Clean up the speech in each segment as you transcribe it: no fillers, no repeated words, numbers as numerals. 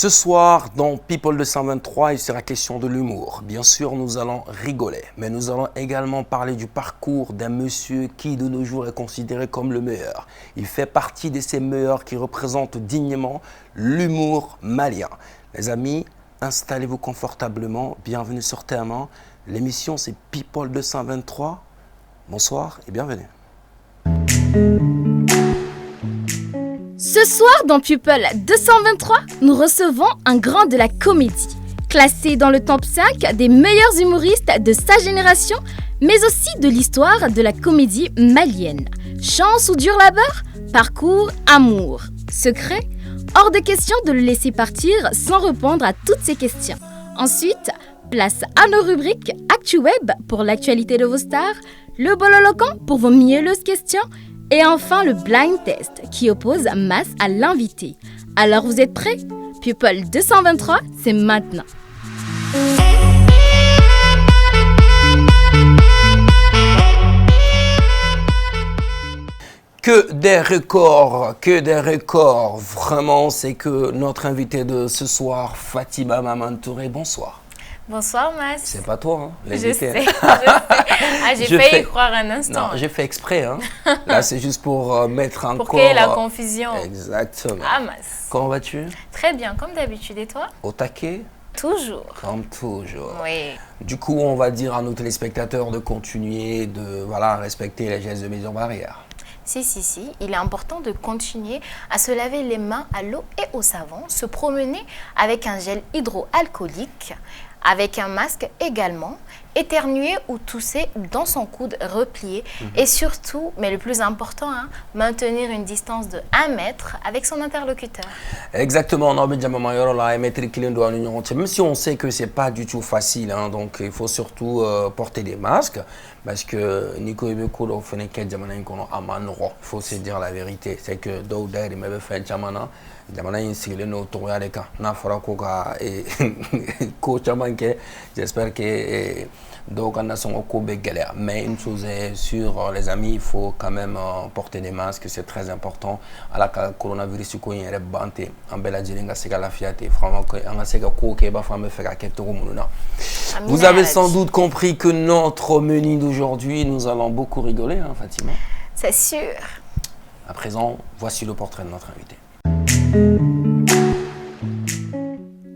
Ce soir, dans People 223, il sera question de l'humour. Bien sûr, nous allons rigoler, mais nous allons également parler du parcours d'un monsieur qui, de nos jours, est considéré comme le meilleur. Il fait partie de ces meilleurs qui représentent dignement l'humour malien. Les amis, installez-vous confortablement. Bienvenue sur Terre. L'émission, c'est People 223. Bonsoir et bienvenue. Ce soir, dans People 223, nous recevons un grand de la comédie, classé dans le top 5 des meilleurs humoristes de sa génération, mais aussi de l'histoire de la comédie malienne. Chance ou dur labeur, parcours, amour, secret, hors de question de le laisser partir sans répondre à toutes ces questions. Ensuite, place à nos rubriques ActuWeb pour l'actualité de vos stars, le Bololocan pour vos mielleuses questions, et enfin, le blind test qui oppose Mas à l'invité. Alors, vous êtes prêts? People 223, c'est maintenant. Que des records. Vraiment, c'est que notre invité de ce soir, Fatima Maman Touré, bonsoir. Bonsoir, Mas. C'est pas toi, hein, Je sais. Ah, j'ai failli y croire un instant. Non, j'ai fait exprès. Hein. Là, c'est juste pour mettre encore... Pour qu'il y ait la confusion. Exactement. Ah, Mas. Comment vas-tu? Très bien, comme d'habitude. Et toi? Au taquet? Toujours. Comme toujours. Oui. Du coup, on va dire à nos téléspectateurs de continuer de respecter les gestes de mesure barrière. Si. Il est important de continuer à se laver les mains à l'eau et au savon, se promener avec un gel hydroalcoolique, avec un masque également, éternuer ou tousser dans son coude replié et surtout, mais le plus important, maintenir une distance de 1 mètre avec son interlocuteur. Exactement, même si on sait que c'est pas du tout facile, hein, donc il faut surtout porter des masques parce que Nico et Beko, il faut se dire la vérité, c'est que j'espère que mais une chose est sûre, les amis, il faut quand même porter des masques, c'est très important. À la coronavirus, vous avez sans doute compris que notre menu d'aujourd'hui, nous allons beaucoup rigoler, hein, Fatima. C'est sûr. À présent, voici le portrait de notre invité.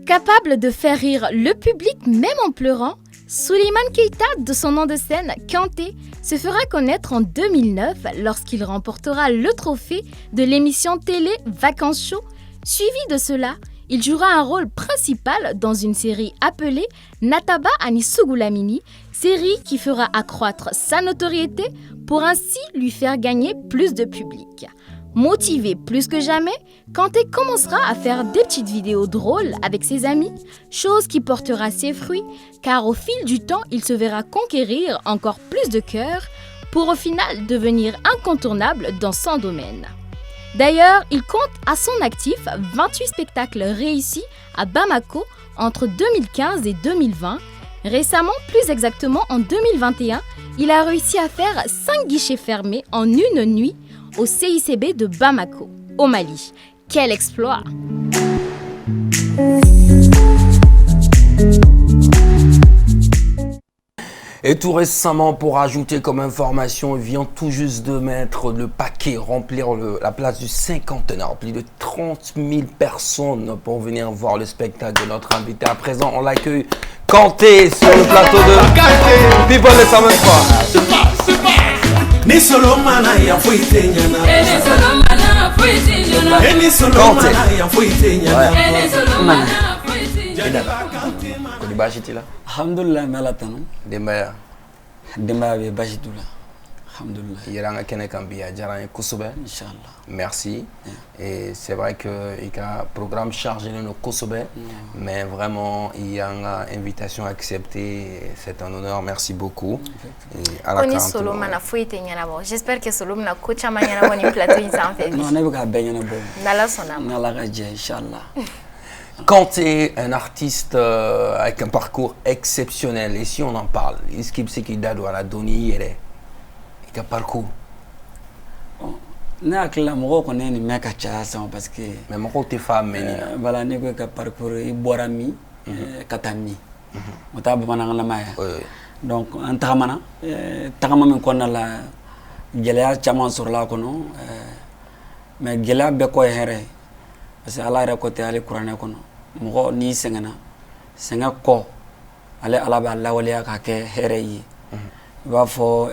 Capable de faire rire le public même en pleurant, Souleymane Keita, de son nom de scène Kanté, se fera connaître en 2009 lorsqu'il remportera le trophée de l'émission télé Vacances Show. Suivi de cela, il jouera un rôle principal dans une série appelée Nataba Ani Sugulamini, série qui fera accroître sa notoriété pour ainsi lui faire gagner plus de public. Motivé plus que jamais, Kanté commencera à faire des petites vidéos drôles avec ses amis, chose qui portera ses fruits, car au fil du temps, il se verra conquérir encore plus de cœurs pour au final devenir incontournable dans son domaine. D'ailleurs, il compte à son actif 28 spectacles réussis à Bamako entre 2015 et 2020. Récemment, plus exactement en 2021, il a réussi à faire 5 guichets fermés en une nuit au CICB de Bamako, au Mali. Quel exploit! Et tout récemment, pour ajouter comme information, il vient tout juste de mettre le paquet, remplir la place du cinquantenaire. Plus de 30 000 personnes pour venir voir le spectacle de notre invité. À présent, on l'accueille Kanté sur le plateau de People 223. Ni solo mana ya fuite nyana. Ni solo mana fuite nyana. Ni solo mana ya fuite nyana. Ni solo mana fuite nyana. Kodi bashitila. Alhamdulillah malatano. Dembaya. Demba be bashitula. Alhamdulillah. Yeranga kene kambia jarane kusube. Inshallah. Merci. Et c'est vrai que il y a un programme chargé de nos Kosobe, mais vraiment il y a une invitation acceptée. C'est un honneur. Merci beaucoup. J'espère que Solomon a coach à manière de plateau. Non, on a bien bon. Nala sonam. Nala gadje, Inshallah. Kanté, un artiste avec un parcours exceptionnel. Et si on en parle, est-ce qu'il sait qu'il doit la donner il a parcours. ne hakilila mɔgɔw kɔni ye nin mɛn ka caya sisan parce que mais mɔgɔw tɛ fa mɛnni na voilà ne ko ka parcours i bɔra min ka taa min o t'a bamanankanlama ye donc an tagamana tagama min kɔnɔna la gɛlɛya caman sɔrɔla a kɔnɔ mais gɛlɛya bɛɛ kɔ ye hɛrɛ ye parce que ala yɛrɛ kɔ tɛ ale kuranɛ kɔnɔ mɔgɔ n'i sɛgɛnna sɛgɛn kɔ ale ala b'a lawaleya k'a kɛ hɛrɛ ye i b'a fɔ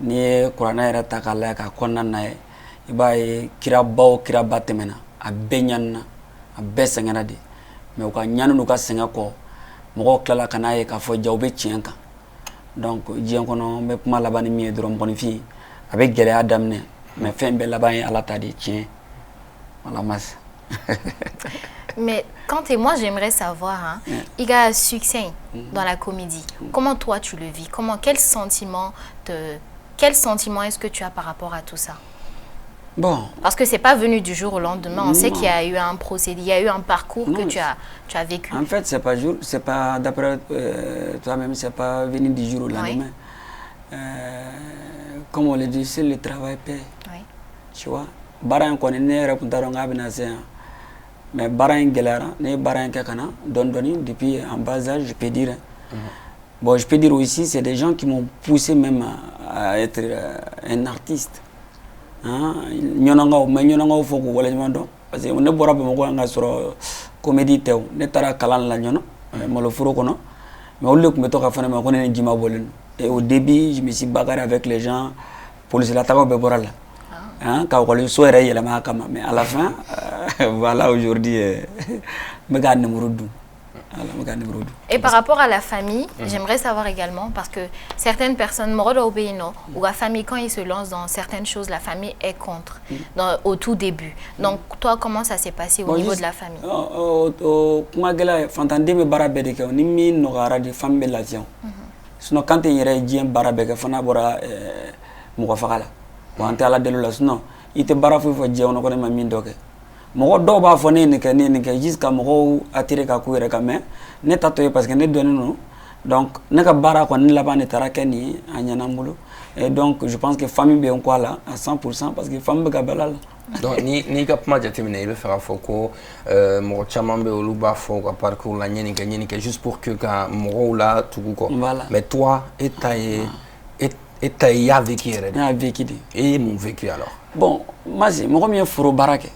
n'i ye kuranɛ yɛrɛ ta k'a lajɛ k'a kɔnɔna na ye i b'a ye kirabaw kiraba tɛmɛna a bɛɛ ɲanina a bɛɛ sɛgɛnna de mais u ka ɲani n'u ka sɛgɛn kɔ mɔgɔw tilala ka n'a ye k'a fɔ jaw bɛ tiɲɛ kan donc diɲɛ kɔnɔ n bɛ kuma laban ni min ye dɔrɔn mɔgɔninfin a bɛ gɛlɛya daminɛ mais fɛn bɛɛ laban ye ala ta de tiɲɛ voilà mas Mais quand et moi, j'aimerais savoir, hein, il y a un succès dans la comédie. Comment toi, tu le vis? Quel sentiment est-ce que tu as par rapport à tout ça? Bon. Parce que c'est pas venu du jour au lendemain. On sait qu'il y a eu un procédé, il y a eu un parcours que tu as vécu. En fait, c'est pas d'après toi-même, c'est pas venu du jour au lendemain. Comme on le dit, c'est le travail paie. Oui. Tu vois, baran ko ne répondre ngabina c'est mais baran galera ne baran kakana doni depuis en bas âge je peux dire. Bon, je peux dire aussi c'est des gens qui m'ont poussé même à être un artiste. Hein, nyonanga foko wala nyando parce que ne bora be mako nga soro comédie tew ne tara kalan la nyono malo furo kono mais au lieu que me to ka fana ma ko ne jima bolen et au début je me suis bagarré avec les gens police la tago be bora la hein ka ko le so era yela ma kama mais à la fin voilà aujourd'hui me ga numéro 2. Et par rapport à la famille, j'aimerais savoir également, parce que certaines personnes, ou la famille, quand ils se lancent dans certaines choses, la famille est contre, au tout début. Donc, toi, comment ça s'est passé au niveau de la famille? Sinon, quand il y a un barabé, il faut avoir il te barafou, il faut dire on a mis mɔgɔ dɔw b'a fɔ ne nin kɛ jusqu'à mɔgɔw attirer ka ku yɛrɛ kan mais ne ta to ye parce que ne dɔnnen non donc ne ka baara kɔni laban de taara kɛ nin a ɲɛna n bolo et donc je pense que famille bɛ n kɔ a la à 100% parce que famille bɛ ka bala la. Donc n'i ka kuma jateminɛ i bɛ fɛ k'a fɔ ko mɔgɔ caman bɛ olu b'a fɔ ka parcours la ɲɛni kɛ juste pour que ka mɔgɔw la tugu kɔ. Voilà. Mais toi e ta ye i y'a vécu yɛrɛ de. Ne y'a vécu de. E ye mun vécu alors? Bon Mazi mɔgɔ min ye foro baara kɛ.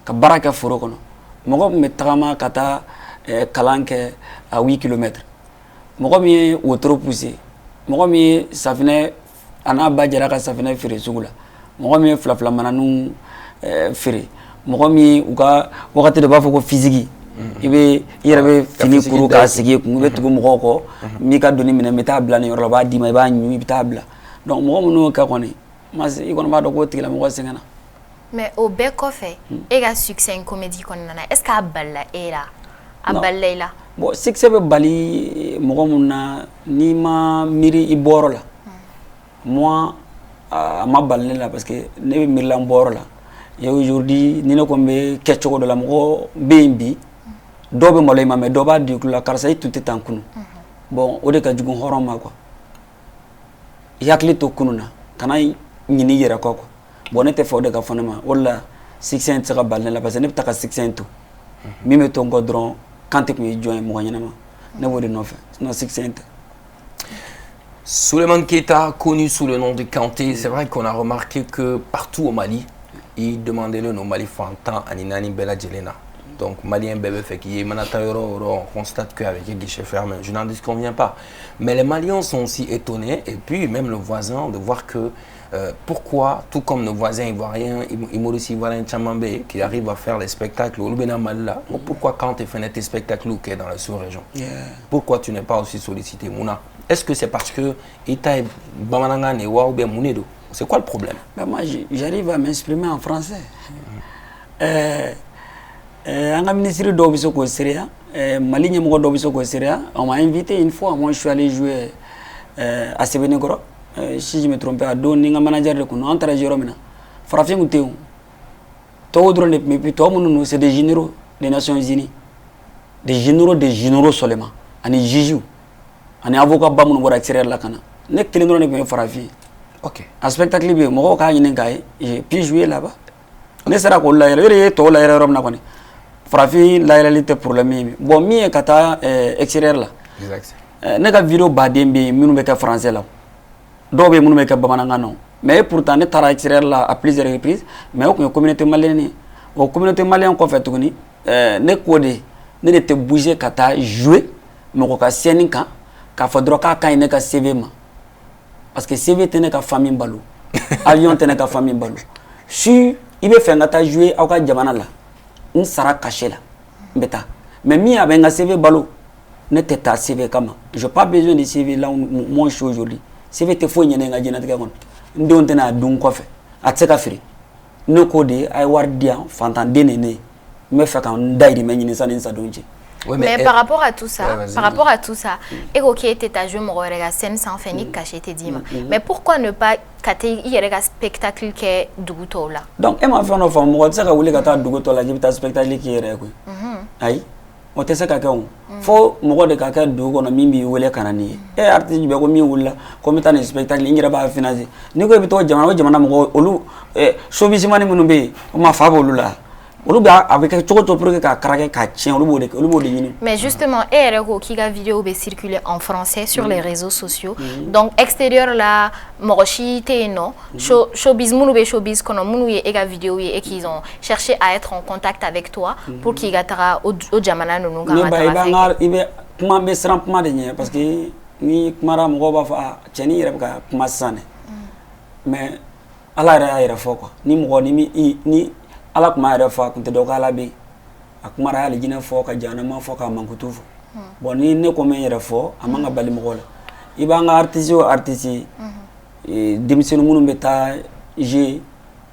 Ka baara kɛ foro kɔnɔ mɔgɔ min bɛ tagama ka taa kalan kɛ à 8 km mɔgɔ min ye wotoro poussé mɔgɔ min ye safinɛ a n'a ba jɛra ka safinɛ feere sugu la mɔgɔ min ye filafila mananiw feere mɔgɔ min u ka wagati de b'a fɔ ko physique i yɛrɛ bɛ fini kuru k'a sigi i kun i bɛ tugu mɔgɔw kɔ n'i ka doni minɛ n bɛ taa bila nin yɔrɔ la u b'a d'i ma i b'a ɲu i bɛ taa bila donc mɔgɔ minnu y'o kɛ kɔni i kɔni b'a dɔn k'o tigilamɔgɔ sɛgɛnna. Mais au Bekofe, il y a succès une comédie qu'on a. Est-ce qu'à Balla est là? À Balla est là? Bon, succès be bali mogomuna ni ma miri iboro la. Moi, à ma balle là parce que ne miri la mboro la. Et aujourd'hui, ni ne kombe ketchoko de la mogo bimbi. Dobe molay ma me doba du la karsa tout est en kunu. Bon, o de ka jugun horoma quoi. Yakli to kununa. Kanai nyini yera koko. Bon, ne te fɔ de ka fɔ ne ma o la succès tɛ se ka bali ne la parce que ne bɛ taa ka succès to min bɛ to n kɔ dɔrɔn kan tɛ kun ye jɔn ye mɔgɔ ɲɛnama ne b'o de nɔfɛ sinon succès tɛ. Souleymane Keita, connu sous le nom de Kanté, c'est vrai qu'on a remarqué que partout au Mali, il demandait le nom Mali Fantan Aninani Bella Jelena. Donc, Malien bébé fait qu'il y a on constate qu'avec les guichets fermés, je n'en disconviens pas. Mais les Maliens sont aussi étonnés, et puis même le voisin, de voir que pourquoi, tout comme nos voisins ivoiriens, Maurice Ivoirien Tchamambé, qui arrivent à faire les spectacles au Malila, pourquoi quand tu fais tes spectacles qui est dans la sous-région, pourquoi tu n'es pas aussi sollicité, Mouna? Est-ce que c'est parce que Ita est Bamanangane ou bien Mounedo? C'est quoi le problème? Ben moi, j'arrive à m'exprimer en français. Un ministre d'Obiso Koseria, Mali Nyamoko d'Obiso Koseria, on m'a invité une fois, moi je suis allé jouer à Sévénégoro. Si je me trompe pas, donner un manager de Kounou, entre les Jérômes, Farafien ou Théo. Mais puis toi, c'est des généraux des Nations Unies. Des généraux seulement. On est Jiju. On est avocat Bamoun pour extraire la cana. N'est que les noms de Farafien. Ok. Un spectacle bi mo ka ɲini ka ye j'ai pu jouer là-bas ne sera ko la yɛrɛ to la yɛrɛ na kɔni farafin la yɛrɛ tɛ problème ye bon min ye ka taa extérieur la Exact. ne ka vidéo baden bɛ minnu bɛ kɛ français la dɔw bɛ minnu bɛ kɛ bamanankan na mais pourtant ne taara extérieur la à plusieurs reprises mais o tun ye communauté malienne ye o communauté malienne kɔfɛ tuguni ne ko de ne de tɛ bouger ka taa jouer mɔgɔ ka scène kan k'a fɔ dɔrɔn k'a ka ɲi ne ka CV ma parce que CV tɛ ne ka famille balo avion tɛ ne ka famille balo si i bɛ fɛ ka taa jouer aw ka jamana la n sara cachet la n bɛ taa mais min a bɛ n ka CV balo ne tɛ taa CV kama je pas besoin de CV là moi je suis aujourd'hui CV tɛ foyi ɲɛna n ka diɲɛlatigɛ kɔnɔ n denw tɛna a dun kɔfɛ a tɛ se ka feere ne ko de a ye wari di yan fantanden de ne ye n bɛ fɛ ka n dayirimɛ ɲini sani n sadon cɛ. Oui, mais par rapport à tout ça, et ok, tu as joué mon scène sans faire ni caché tes dîmes. Mais pourquoi ne pas cater un spectacle qui est Duguto là? Donc, elle m'a fait un enfant, moi, tu sais que vous voulez que Duguto là, j'ai vu un spectacle qui est là. Aïe, on te sait que faut moi de quelqu'un Duguto na mimi wele kanani. Et artiste bi ko mi wula, comme tu as un spectacle, il n'y a pas financé. Ni ko bito jamana mo olu showbiz mani munube, o ma fa bolu là. Mais justement, qui a vidéo circulé en français sur les réseaux sociaux. Donc extérieur là, morochi non, showbiz mounou showbiz kono mounou et vidéo et qu'ils ont cherché à être en contact avec toi pour qu'ils gatara au jamana no ngara. Parce que ni kumara mo ba fa cheni rebka kuma sane. Mais ala ira foko ni mo ni ala kuma yɛrɛ fɔ a kun tɛ dɔ k'ala bɛ a kuma ra hali jinɛ fɔ ka jahanama fɔ ka mankutu fɔ bon ni ne ko min yɛrɛ fɔ a man ka bali mɔgɔ la i b'an ka artiste o artiste denmisɛnnin minnu bɛ taa jouer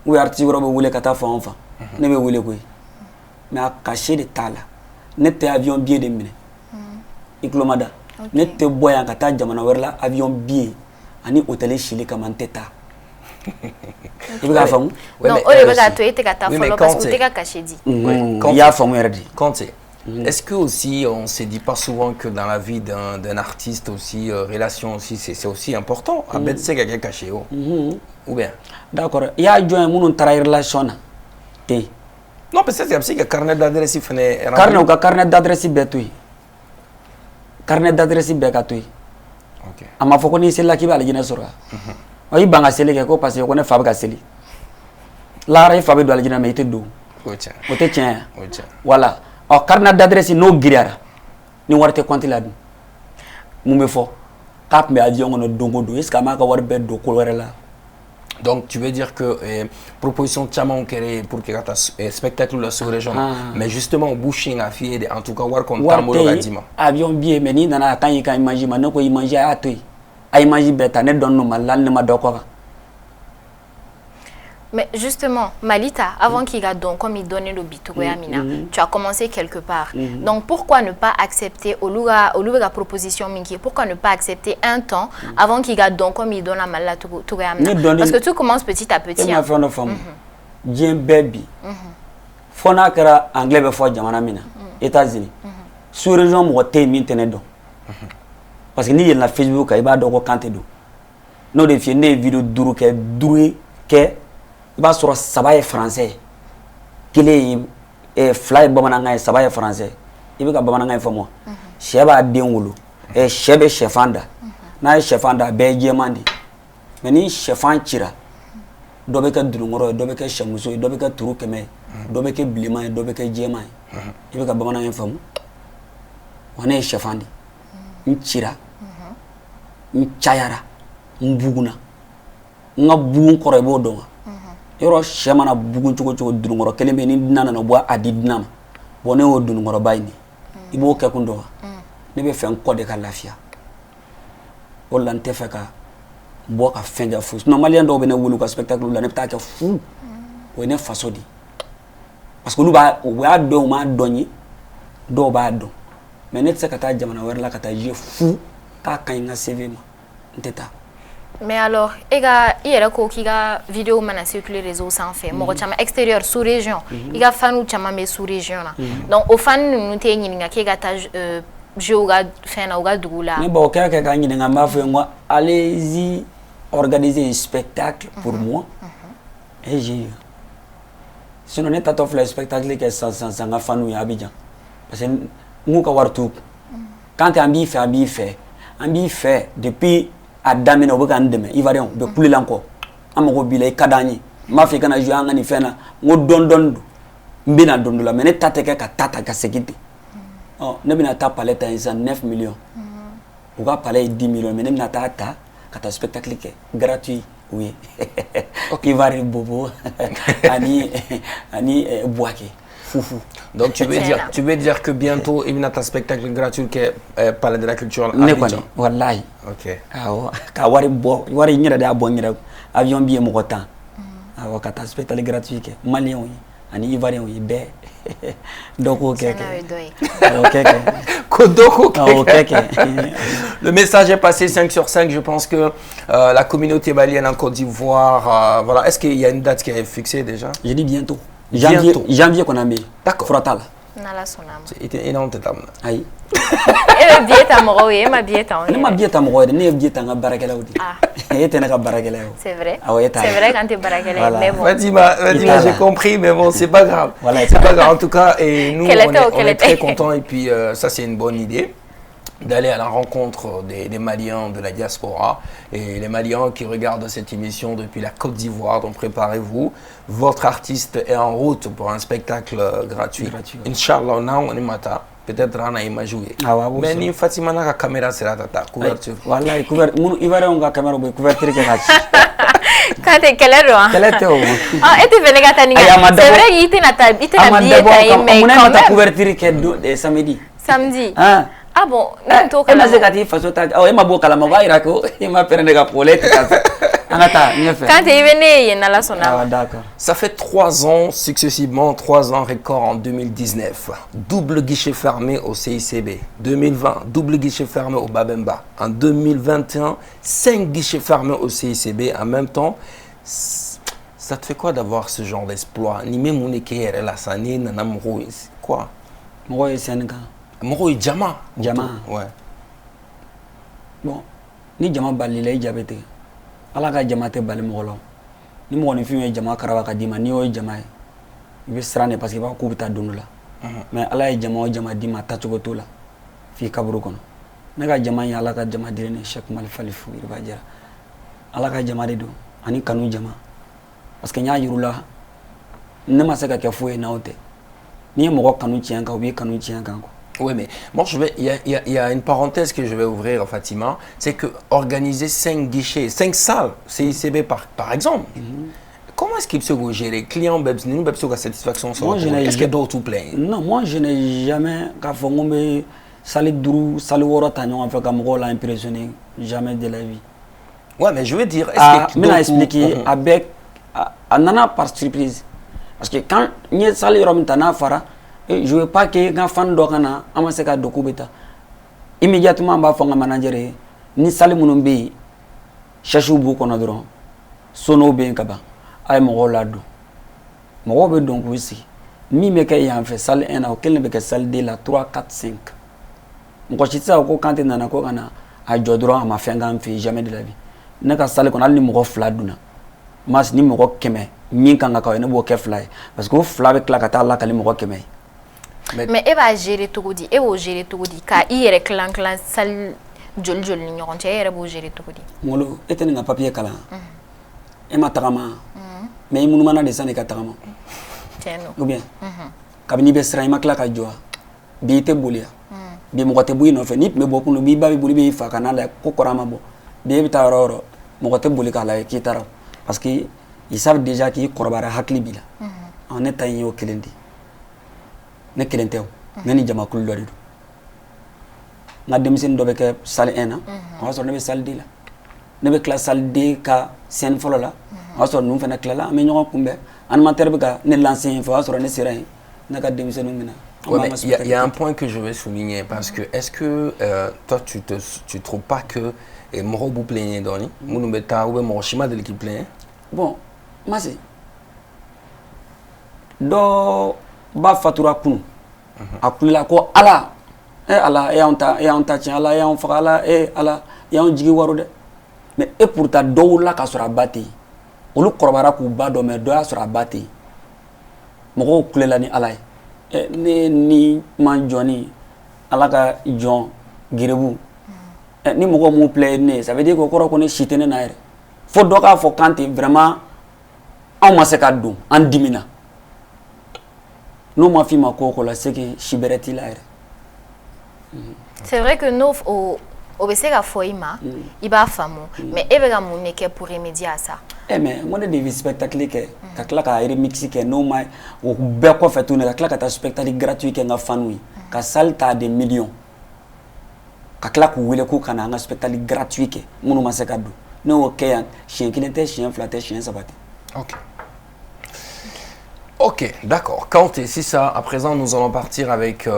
ou artiste wɛrɛ bɛ wele ka taa fan o fan ne bɛ wele koyi mais a cachet de t'a la ne tɛ avion billet de minɛ i tulo ma da ne tɛ bɔ yan ka taa jamana wɛrɛ la avion billet ani hôtel sili kama n tɛ taa. Non, est-ce que aussi on se dit pas souvent que dans la vie d'un artiste aussi relation aussi c'est aussi important à bête c'est quelqu'un caché ou bien d'accord il y a joint mon travail relation non peut-être c'est aussi que carnet d'adresse il fait carnet d'adresse betui carnet d'adresse bekatui OK ama foko ni c'est là qui va aller sora oyi banga seli ke ko parce que ko ne fa ba seli la ra fa be do aljina me ite do o te tien voilà o carnet d'adresse no giriara ni warte compte la mu me fo kap me avion no dongo do est ce que ma ka war be do ko were la donc tu veux dire que proposition tchama créé pour que ta spectacle la sous région mais justement bouching a fié en tout cas war kon tamolo gadima avion bien mais ni nana kan yi kan imagine man ko imagine a toy mais justement, Malita, avant qu'il a donc, comme il donnait le bitou Amina, tu as commencé quelque part. Donc pourquoi ne pas accepter la proposition Minki? Pourquoi ne pas accepter un temps avant qu'il a donc, comme il donne la Malala Amina? Parce que tout commence petit à petit. Bien baby. Fona kera anglais be fo jamana mina. États-Unis. Sous région mo té min tenedo. Parce que ni na Facebook il va donc quand do no de fi ne vidéo duru ke ba sur saba français kile fly bamananga saba français ibi ka bamananga fo mo sheba denwulu shebe chefanda na chefanda be jemandi mais ni chefan chira do be ka durungoro do be ka shamuso do be ka turu keme do be ka blima do be ka jema ibi ka bamananga fo mo wane chefandi nchira nchayara mbuguna nga bugun koro bo do yoro shemana bugun chogo durungoro keleme ni nana no bo adidna bo ne o durungoro bayni ibo ke kundo ne be fen ko de ka lafia o lan te feka bo ka fenga fu normalement do be ne wulu ka spectacle la ne ta ka fu o ne fasodi parce que lu ba wa do ma doni do ba do mais ne te ka ta jamana wer la ka ta je fu ka kan nga CV ma nteta. Mais alors, il y a des vidéos qui circulent sur les réseaux sans fait. Moi, je suis extérieur, sous-région. Il y a des fans qui sont sous-région. Donc, aux fans, nous avons des jeux qui sont allez-y, organisé un spectacle pour moi. Et j'ai eu. Sinon, on est à faire le spectacle qui est sans fanou à Abidjan. Parce que nous, quand tu as un fait depuis Adamina au Bugandeme, il va dire, de plus l'encore. Amorobile, Kadani, Mafia Kana Juanga Nifena, Modon Mbina Dondola, mais n'est Tateka Tata Kasekiti. Oh, Nebina Tapaleta is 9 millions. Ou va parler 10 millions, mais n'est pas un spectacle gratuit. Oui. Il va aller Bobo, Ani Boaké. Foufou. Donc tu veux dire que bientôt il y a un spectacle gratuit qui est Palais de la Culture à Abidjan. Wallahi. OK. Ka wari bo, wari nyira da bo nyira avion billet mo temps. Kata spectacle gratuit ke malien oui, ani ivoirien oui be. Doko keke. Kodoko keke. Le message est passé 5 sur 5. Je pense que la communauté malienne en Côte d'Ivoire, voilà. Est-ce qu'il y a une date qui est fixée déjà? Je dis bientôt. Janvier qu'on a mis. D'accord. Frotal. Nala sonam. C'était énorme tête. Aïe. Et le billet tamoro, et ma billet tamoro. Ne ma billet tamoro, ne billet tanga barakela odi. Ah. Et t'es na barakela. C'est vrai. Ah ouais, c'est vrai quand tu es barakela, mais bon. Fatima, j'ai compris, mais bon, c'est pas grave. Voilà, c'est pas grave. En tout cas, et nous, on est très contents. Et puis, ça, c'est une bonne idée d'aller à la rencontre des Maliens de la diaspora et les Maliens qui regardent cette émission depuis la Côte d'Ivoire. Donc préparez-vous, votre artiste est en route pour un spectacle gratuit. Inch'Allah, on est matin. Peut-être on a joué. Mais ni Fatima n'a pas caméra sur la couverture. Voilà, couverture. Il va avoir caméra pour couverture. Quand tu es quelle heure? Quelle est ah, et tu veux les gâter? C'est vrai, il était na billet, mais quand même. Couverture qui est samedi. Samedi. Ah bon, quand tu es venu, il y a sonam. Ça fait 3 ans successivement, 3 ans record en 2019. Double guichet fermé au CICB. 2020, double guichet fermé au Babemba. En 2021, 5 guichets fermés au CICB. En même temps, ça te fait quoi d'avoir ce genre d'exploit? Ni même mon équipe, la sani, nanamro, quoi? Moi, c'est un gars. Moro est Jama. Jama. Ouais. Bon, ni Jama balila i jabete. Ala ka Jama te bali mogolo. Ni mo ni fi Jama karaba ka dima ni o Jama. Ibe strane parce que ba ku bita dunula. Mais ala e Jama o Jama dima ta cogo to la. Fi kaburu kono. Ne ka Jama ya ala ka Jama direne Cheikh Mal Falifu irba jara. Ala ka Jama de do ani kanu Jama. Parce que nya yirula ne ma se ka ke fo e na ote. Ni mo ko kanu tianga ou bi kanu tianga ko. Oui, mais bon, il y a une parenthèse que je vais ouvrir, Fatima, c'est que organiser 5 guichets, 5 salles CICB par exemple, comment est-ce qu'il peut gérer les clients, nous avons satisfaction sur est-ce qu'il y a d'autres ou plein? Non, moi je n'ai jamais, quand je salle Drou, salle Woro Tagnon, fait comme rôle impressionné, jamais de la vie. Ouais, mais je veux dire, est-ce que. Mais là, expliquer avec, nana par surprise. Parce que quand il y a salle Romtana Fara, je ne veux pas que quand fan d'Okana, Amaseka Dokubeta, immédiatement, je vais manager, ni salle Mounumbi, Chachou Boukonadron, Sono Benkaba, Aïe Morolado. Morobe donc aussi. Mi me kay en fait salle 1 ou quel ne be salle 2 la 3 4 5. Mo chitsa ko quand nana ko kana a jodro ma fenga mfi jamais de la vie. Ne ka salle ko na ni mo fladuna. Mas ni mo keme min kan ka ne bo ke fly parce que fly avec la kata la kali mo keme. Mais elle va gérer tout dit et va gérer tout dit ka hier clan salle jol ni ñon ci era bo gérer tout dit. Molo etene nga papier kala. E ma tagama. Mais munu mana de sane ka tagama. Ou bien kabini be sra ima kla ka joa bi te bulia bi mo te buino fe nip me boku no bi ba bi buli be fa kana la ko korama bo bi bi taroro mo te buli kala ki taro parce que ils savent déjà qui korbara hakli bila en état yo kelendi ne kelentew ngani jama kul do na dem sen do be ke salle 1 on so ne be salle 2 la ne be classe salle 2 ka sen folo la on so nu fe na kala mais ñoko kumbe animateur ne l'ancien fois sur ne serait n'a qu'à démissionner maintenant. Il y a un point que je vais souligner parce que est-ce que toi tu trouves pas que Moro vous plaignez d'oni Mounou beta ou Moro Shima de l'équipe plaignait? Bon, moi c'est do ba fatura kunu akula ko ala ala e on ta tiens ala e on fera ala e ala e on jigi warude mais et pourtant dɔw la ka sɔrɔ a ba tɛ yen olu kɔrɔbayara k'u ba dɔn mais dɔ y'a sɔrɔ a ba tɛ yen mɔgɔw kulela ni ala ye ne ni ma jɔni ala ka jɔn gerebu ni mɔgɔw m'u plaît ne ça veut dire que o kɔrɔ ko ne si tɛ ne na yɛrɛ fo dɔ k'a fɔ kan tɛ vraiment anw ma se ka don an dimina n'o ma f'i ma ko o ko la c'est que si bɛrɛ t'i la yɛrɛ. C'est vrai que nous au bɛ se ka fɔ i ma i b'a faamu mais e bɛ ka mun de kɛ pour remédier à ça. Mais moi ne devais spectacle kɛ ka tila ka remix kɛ n'o ma o bɛɛ kɔfɛ tuguni ka tila ka taa spectacle gratuit kɛ n ka fans ye ka salle ta des millions ka tila k'u wele k'u kana an ka spectacle gratuit kɛ minnu ma se ka don ne y'o kɛ yan siɲɛ kelen tɛ siɲɛ fila tɛ siɲɛ saba tɛ. Ok, d'accord. Kanté, c'est ça. À présent, nous allons partir avec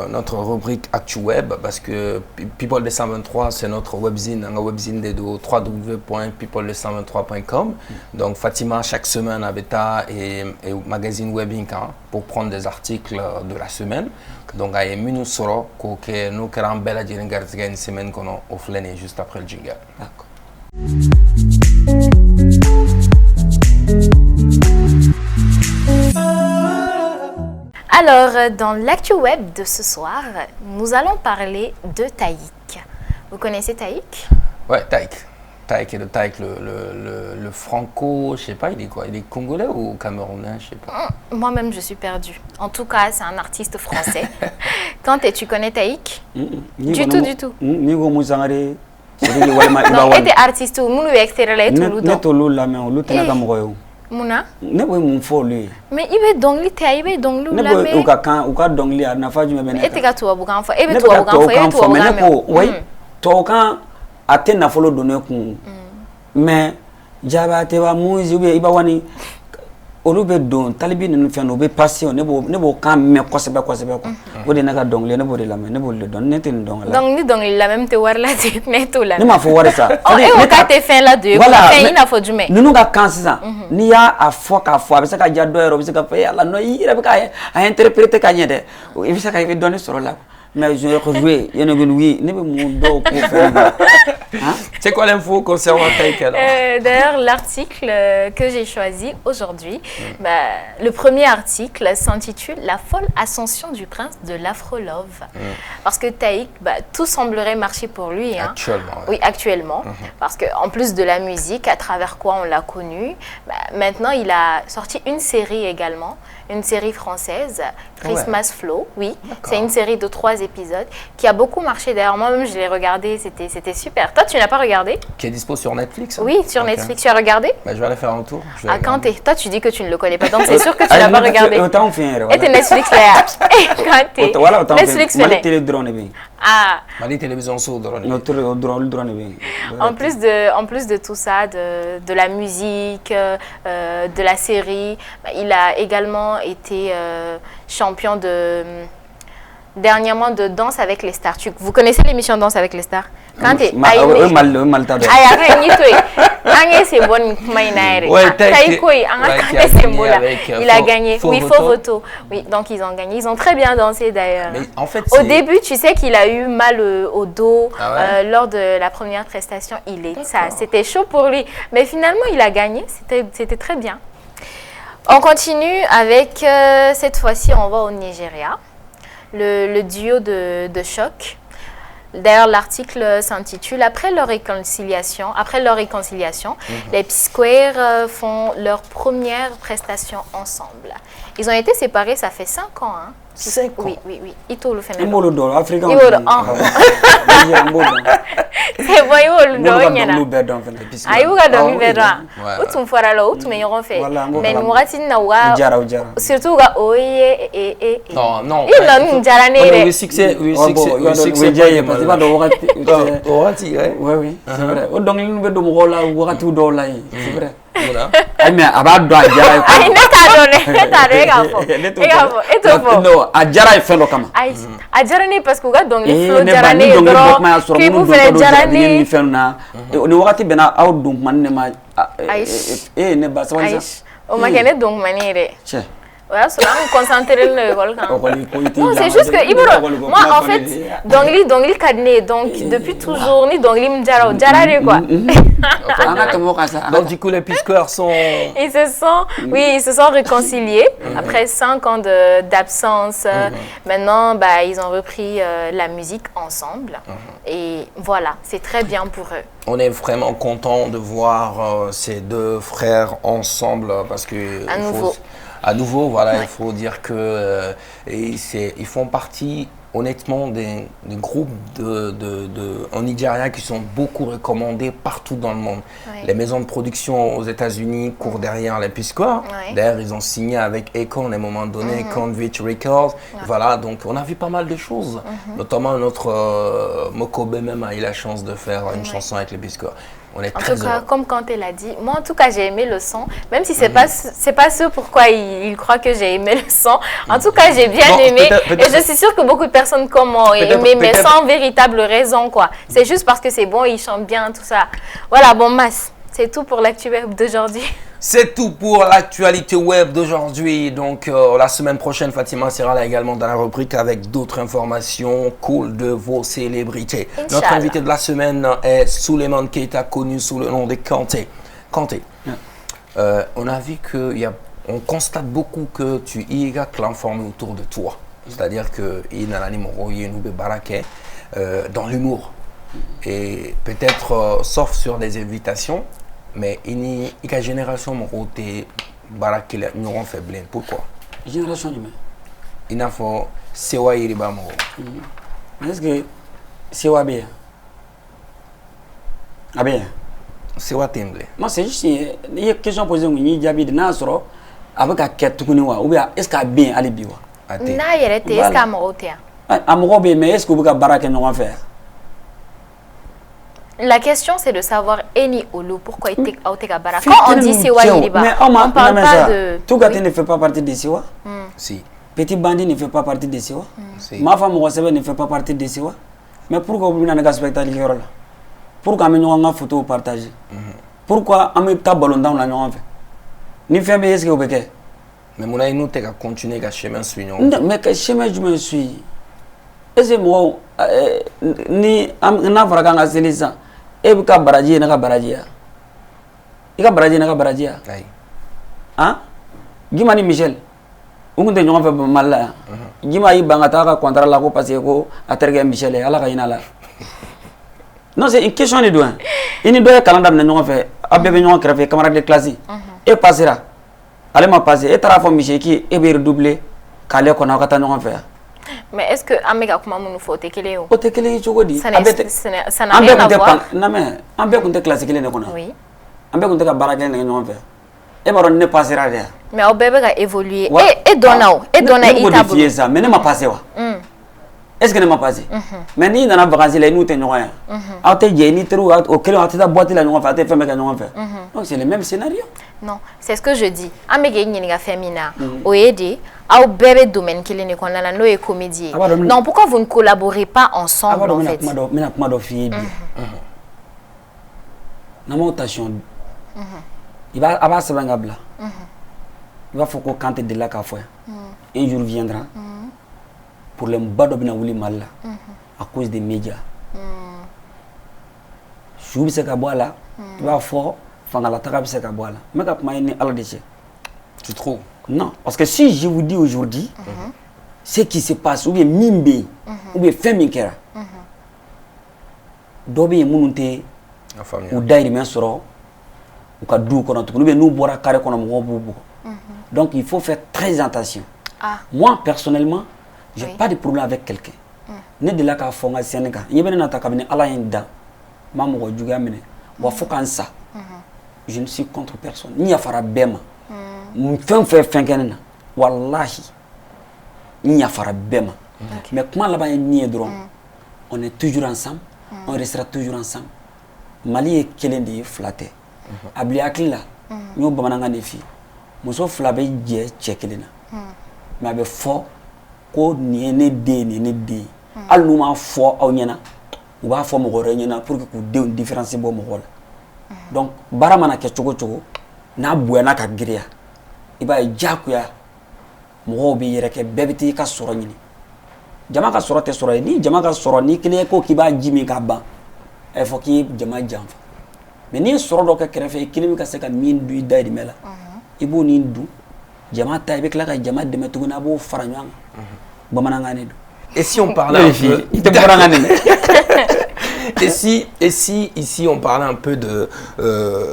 notre rubrique ActuWeb parce que People 223, c'est notre webzine, un webzine de www.people223.com. Donc, Fatima, chaque semaine, Abeta et magazine Webink pour prendre des articles de la semaine. Donc, il y a une soro que nous avons belle une semaine qu'on a offlé juste après le jingle. D'accord. Alors, dans l'actu web de ce soir, nous allons parler de Taïk. Vous connaissez Taïk? Ouais, Taïk. Taïk est le Taïk, le franco, je sais pas, il est quoi? Il est congolais ou camerounais, je sais pas. Moi-même, je suis perdue. En tout cas, c'est un artiste français. Kanté, tu connais Taïk? Du tout. Non, et des artistes où nous extérieurs tout le temps. Muna? Ne bɛ mun fɔ olu ye. Mais i bɛ dɔnkili tɛ i bɛ dɔnkiliw lamɛn. Ne bɛ u ka dɔnkili a nafa jumɛn bɛ ne kan. E tɛ ka tubabukan fɔ e bɛ tubabukan fɔ e bɛ tubabukan mɛn. Oui tubabukan a tɛ nafolo don ne kun mais Jabate Muzi ou bien Ibawani olu bɛ don talibi ninnu fɛn u bɛ passer ne b'o kan mɛn kosɛbɛ quoi o de ne ka dɔnkili ne b'o de lamɛn ne b'o de dɔn ne tɛ nin dɔn la. Donc ni dɔnkili lamɛn tɛ wari la ten ne t'o lamɛn. Ne m'a fɔ wari sa. E ko k'a tɛ fɛn la don ye fɛn i n'a fɔ jumɛn. Ninnu ka kan sisan n'i y'a fɔ k'a fɔ a bɛ se ka diya dɔ yɛrɛ o bɛ se ka fɔ ala non i yɛrɛ bɛ k'a interpréter ka ɲɛ dɛ i bɛ se ka i bɛ dɔɔnin sɔrɔ la. Mais je vais rejouer, il y a C'est quoi l'info concernant Taïk? D'ailleurs, l'article que j'ai choisi aujourd'hui, le premier article s'intitule « La folle ascension du prince de l'Afro-Love ». Parce que Taïk, tout semblerait marcher pour lui. Hein. Actuellement. Oui, actuellement. Parce qu'en plus de la musique, à travers quoi on l'a connu, maintenant il a sorti une série également, une série française, Christmas Flow, oui. C'est une série de 3 épisodes qui a beaucoup marché. D'ailleurs, moi-même, je l'ai regardé, c'était super. Toi, tu n'as pas regardé? Qui est dispo sur Netflix? Hein? Oui, sur Netflix. Tu as regardé? Je vais aller faire un tour. Kanté, toi, tu dis que tu ne le connais pas, donc c'est sûr que tu n'as pas regardé. Et t'es Netflix là. Kanté. Netflix là. Ah. Mali télévision sur drone. En plus de tout ça, de la musique, de la série, il a également été champion dernièrement de Danse avec les stars. Vous connaissez l'émission Danse avec les stars? Quand tu es il a gagné. Oui, Photo. Oui, donc ils ont gagné. Ils ont très bien dansé d'ailleurs. En fait, au début, tu sais qu'il a eu mal au dos lors de la première prestation. C'était chaud pour lui. Mais finalement, il a gagné. C'était très bien. On continue avec, cette fois-ci, on va au Nigeria. Le duo de Choc. D'ailleurs, l'article s'intitule « Après leur réconciliation, les P-Square font leur première prestation ensemble. » Ils ont été séparés, ça fait 5 ans. Hein. 5 ans? Oui. Ito le phénomène. Africain. C'est bon, il mais nous surtout non oui succès oui voilà mais aba do ajara ay neta no ajara ifelo kama ajara ni parce que ga donc le flow jara ni dro ki bu fele jara ni fenna ni wakati bena aw donc man ne ma ne ba sawanza o ma kene donc manire Ouais, cela me concentrer dans l'école quand non, c'est juste que moi en fait donc il cadené donc depuis toujours ni donc il me jarare quoi. Donc du coup les pisqueurs sont ils se sont réconciliés après 5 ans d'absence. Maintenant ils ont repris la musique ensemble et voilà, c'est très bien pour eux. On est vraiment content de voir ces deux frères ensemble parce que à nouveau, voilà, il faut dire que ils font partie honnêtement des groupes en Nigeria qui sont beaucoup recommandés partout dans le monde. Oui. Les maisons de production aux États-Unis courent derrière les Pisqueurs. Oui. D'ailleurs, ils ont signé avec Akon à un moment donné, Convict Records. Voilà, donc on a vu pas mal de choses. Notamment notre Mokobe même a eu la chance de faire une chanson avec les Pisqueurs. On est très heureux. Comme Kanté l'a dit, moi en tout cas j'ai aimé le son, même si c'est pas ce pourquoi il croit que j'ai aimé le son. En tout cas j'ai bien aimé et je suis sûre que beaucoup de personnes comme moi ont aimé, mais sans véritable raison quoi. C'est juste parce que c'est bon, il chante bien, tout ça. Voilà, bon Mas, c'est tout pour l'actu web d'aujourd'hui. C'est tout pour l'actualité web d'aujourd'hui. Donc la semaine prochaine, Fatima sera là également dans la rubrique avec d'autres informations cool de vos célébrités. Inch'Allah. Notre invité de la semaine est Souleymane Keita, connu sous le nom de Kanté. Kanté, on a vu on constate beaucoup que tu y as l'informé autour de toi. C'est-à-dire que il y a un baraké dans l'humour. Et peut-être, sauf sur des invitations, mais il y a une génération qui nous rend faible. Pourquoi? Génération du même. Il y a fait Sewa Iriba Moro. Est-ce que Sewa bien? Ah bien? Sewa Temble. Moi, c'est juste une question posée. Il y a des gens avec un quête ou bien est-ce qu'il y a bien à l'Ibiwa? Na est-ce qu'il y a Moro? Amoro bien, mais est-ce que vous avez baraké nous en faire? La question c'est de savoir Eni Olu pourquoi il était à Bara. Quand on dit Sewa Iriba, on parle pas de. Tout gâté ne fait pas partie de Sewa. Si. Petit bandit ne fait pas partie de Sewa. Ma femme ne fait pas partie de Sewa. Mais pourquoi vous n'avez pas spectacle là? Pourquoi nous avons une photo partagée? Pourquoi on met ta ballon dans la nuit? Ni fait mais est-ce que vous pouvez? Mais mon aïe nous t'es continuer à chemin suivant. Mais que chemin je me suis. Est-ce que moi ni na vraga nga selisa e bi ka baraji na ka baraji ya i ka baraji na ka baraji ya hein gimani Michel ungun de ñonga fe malla gima yi banga ta ka contrat la ko parce que ko aterge Michel ala ka ina la non c'est une question de douane ini do kalanda na ñonga fe abebe ñonga krefe camarade de classe e passera ale ma passé e tara fo Michel qui e be redoubler kale ko na ka ta ñonga fe. Mais est-ce que Amega kuma munu faut tekele yo? O tekele chogodi. Ça n'a rien à voir. Non mais ambe kunte classe kele ne kona. Oui. Ambe kunte ka baraka ne ñon fe. E baron ne passera dia. Mais au bébé a évolué et donnao et donna itabu. Ça mais ne m'a passé wa. Est-ce que ne m'a passé? Mais ni dans la vacances là nous te ñon ya. A te je ni tru au kele a te da boîte la ñon fa te fait me ka ñon fa. Donc c'est le même scénario. Non, c'est ce que je dis. Amega ni nga femina o aider au bébé domaine qu'il est qu'on a la no comédie. Non, pourquoi vous ne collaborez pas ensemble en fait? Mais comment do fi bi. Na montation. Il va avoir ce bangabla. Il va faut qu'on cante de la ka fois. Un jour viendra. Pour le mbado bina wuli malla. À cause des médias. Chou bi se ka boala. Il va faut fangala taka bi se ka boala. Mais ka kuma ni ala de che. Tu trouves? Non, parce que si je vous dis aujourd'hui, ce qui se passe, ou bien mimbe, ou bien femikera, dobi mununte, ou dairi men soro, ou ka dou kono ou bien nous boira carré kono mo. Donc il faut faire très attention. Moi personnellement, j'ai pas de problème avec quelqu'un. Ne de la ka fonga Sénégal, yebene na ta kabine ala yinda, mamu ko juga mene, wa fokansa. Je ne suis contre personne, ni afara bema. Fin kenena wallahi ni afara bema mais comment là-bas ni dron on est toujours ensemble on restera toujours ensemble Mali est kelendi flaté abli akila nyo bamananga ne fi muso flabe je chekelena mais abe fo ko ni ne de aluma fo aw nyana ou ba fo mo gore nyana pour que ku de différence bo mo hol donc baramana ke chogo na buena ka giria iba jakuya mɔgɔw bɛ yɛrɛ kɛ bɛɛ bɛ taa i ka sɔrɔ ɲini jama ka sɔrɔ tɛ sɔrɔ ye ni jama ka sɔrɔ ni kelen ko k'i b'a ji min k'a ban a fɔ k'i jama janfa mais n'i ye sɔrɔ dɔ kɛ kɛrɛfɛ i kelen bɛ ka se ka min dun i dayirimɛ la i b'o nin dun jama ta i bɛ tila ka jama dɛmɛ tuguni a b'o fara ɲɔgɔn kan bamanankan de don. Et si on parlait un peu et si ici on parlait un peu de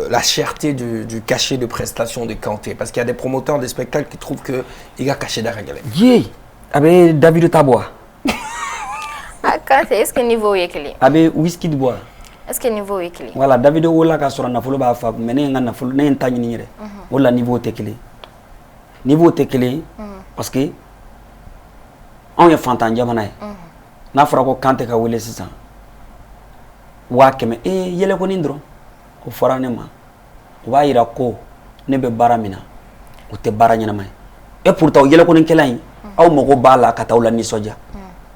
la cherté du cachet de prestation de Kanté, parce qu'il y a des promoteurs de spectacles qui trouvent que il a caché derrière. Yé, avec David Tabois. Ah, Kanté, est-ce que niveau est clé? Avec whisky de bois. Est-ce que niveau est clé? Voilà, David Ola ka sura na fulu ba fa mais ne ngana fulu ne ntani ni re. Wala niveau te clé. Niveau te clé parce que on est fantan jamana ye. N'a fɔra ko Kanté ka wele sisan. Wa kɛmɛ yɛlɛ ko nin dɔrɔn o fɔra ne ma o b'a yira ko ne bɛ baara min na o tɛ baara ɲɛnama ye et pourtant o yɛlɛkonikɛla in aw mago b'a la ka taa aw la nisɔndiya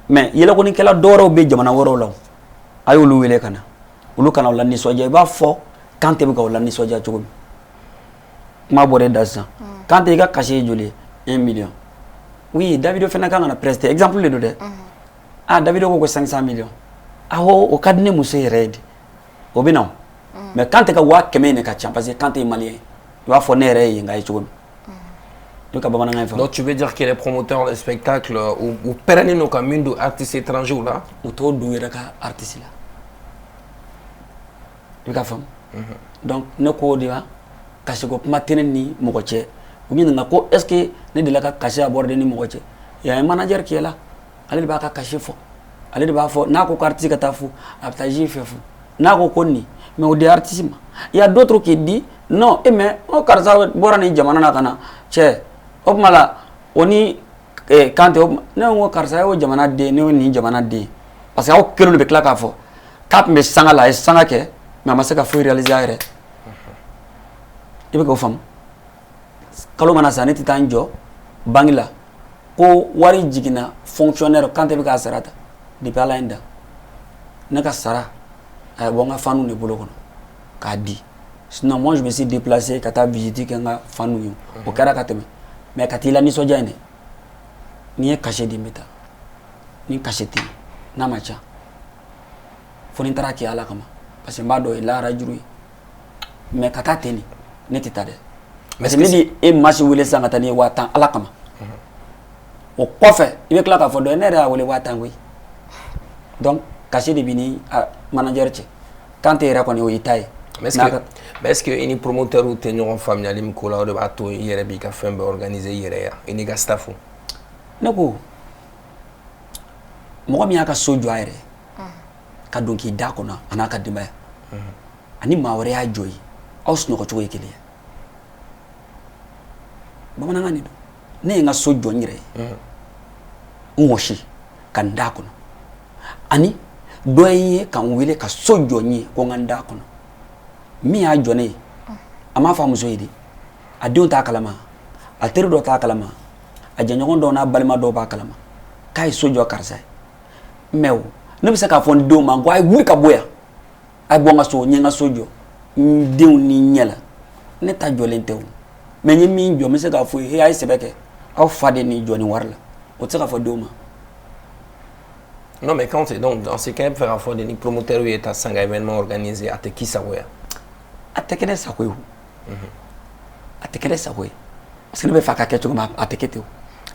mais yɛlɛkonikɛla dɔwɛrɛw bɛ jamana wɛrɛw la a y'olu wele ka na olu kana aw la nisɔndiya i b'a fɔ Kanté bɛ ka aw la nisɔndiya cogo min kuma bɔra e da sisan Kanté i ka cachet ye joli ye 1 million oui Davido fana kan ka na prester exemple de don dɛ Davido ko 500 millions aho o ka di ne muso yɛrɛ ye de o bɛ na mais Kanté ka 100 ne ka ca parce que Kanté ye malien i b'a fɔ ne yɛrɛ ye yen nka ye cogo min ne ka bamanankan fɔ. Donc tu veux dire que les promoteurs de spectacles ou pérennent nos comme une artistes étrangers là u t'o du yɛrɛ ka artiste la i bɛ ka faamu donc ne ko de ma kasi ko kuma tɛ ne ni mɔgɔ cɛ u ɲininka ko est ce que ne delila ka kasi aborder ni mɔgɔ cɛ il y a un manager qui est là ale de b'a ka kasi fɔ ale de b'a fɔ n'a ko artiste ka taa fu a bɛ taa ji fɛ fu n'a ko ni mais o de artiste ma il y a d'autres qui dit non mais o karisa bɔra ni jamana na ka na cɛ o tuma la o ni Kanté ne ko karisa ye o jamana den ne ye nin jamana den parce que aw kelen de bɛ tila k'a fɔ k'a tun bɛ sanga la a ye sanga kɛ mais a ma se ka foyi réaliser a yɛrɛ i bɛ k'o faamu kalo mana sa ne tɛ taa n jɔ banque la ko wari jiginna fonctionnaire Kanté bɛ k'a sara ta depuis ala in da ne ka sara a ye bɔ n ka faniw de bolo kɔnɔ k'a di sinon moi je me suis déplacé ka taa visite kɛ n ka faniw ye o kɛra ka tɛmɛ mais ka t'i la nisɔndiya in dɛ n'i ye cachet di n bɛ taa ni cachet tɛ yen n'a ma ca fo ni n taara kɛ ala kama parce que n b'a dɔn o ye lahara juru ye mais ka taa ten de ne tɛ taa dɛ parce que ne di e masi wele sisan ka taa n'i ye 5000 ala kama o kɔfɛ i bɛ tila k'a fɔ dɔn ne yɛrɛ y'a wele 5000 koyi donc cachet de bɛ ni manager cɛ Kanté yɛrɛ kɔni o y'i ta ye. mais est-ce que i ni promoteur tɛ ɲɔgɔn faamuyali min ko la o de b'a to i yɛrɛ b'i ka fɛn bɛɛ organiser i yɛrɛ ye i n'i ka staff. ne ko mɔgɔ min y'a ka so jɔ a yɛrɛ ka don k'i da kɔnɔ a n'a ka denbaya ani maa wɛrɛ y'a jɔ ye aw sunɔgɔ cogo ye kelen ye bamanankan de don ne ye n ka so jɔ n yɛrɛ ye n wɔsi ka n da kɔnɔ ani dɔ ye ka n wele ka so jɔ n ye ko n ka n da kɔnɔ min y'a jɔ ne ye a m'a fɔ a muso ye de a denw t'a kalama a teri dɔ t'a kalama a jɛɲɔgɔn dɔw n'a balima dɔw b'a kalama k'a ye so jɔ karisa ye mais ne bɛ se k'a fɔ n denw ma ko a ye wuli ka bɔ yan a ye bɔ n ka so n ye n ka so jɔ n denw ni n ɲɛ la ne ta jɔlen tɛ o mais n ye min jɔ n bɛ se k'a fɔ ye a ye sɛbɛ kɛ aw fa de ni jɔ nin wari la o tɛ se k'a fɔ denw ma. Non mais quand c'est donc dans ces cas faire à fois des promoteurs où il est à 5 événements organisés à te qui ça ouais a tɛ kɛ ne sago ye o a tɛ kɛ ne sago ye parce que ne bɛ fɛ a ka kɛ cogo min a tɛ kɛ ten o.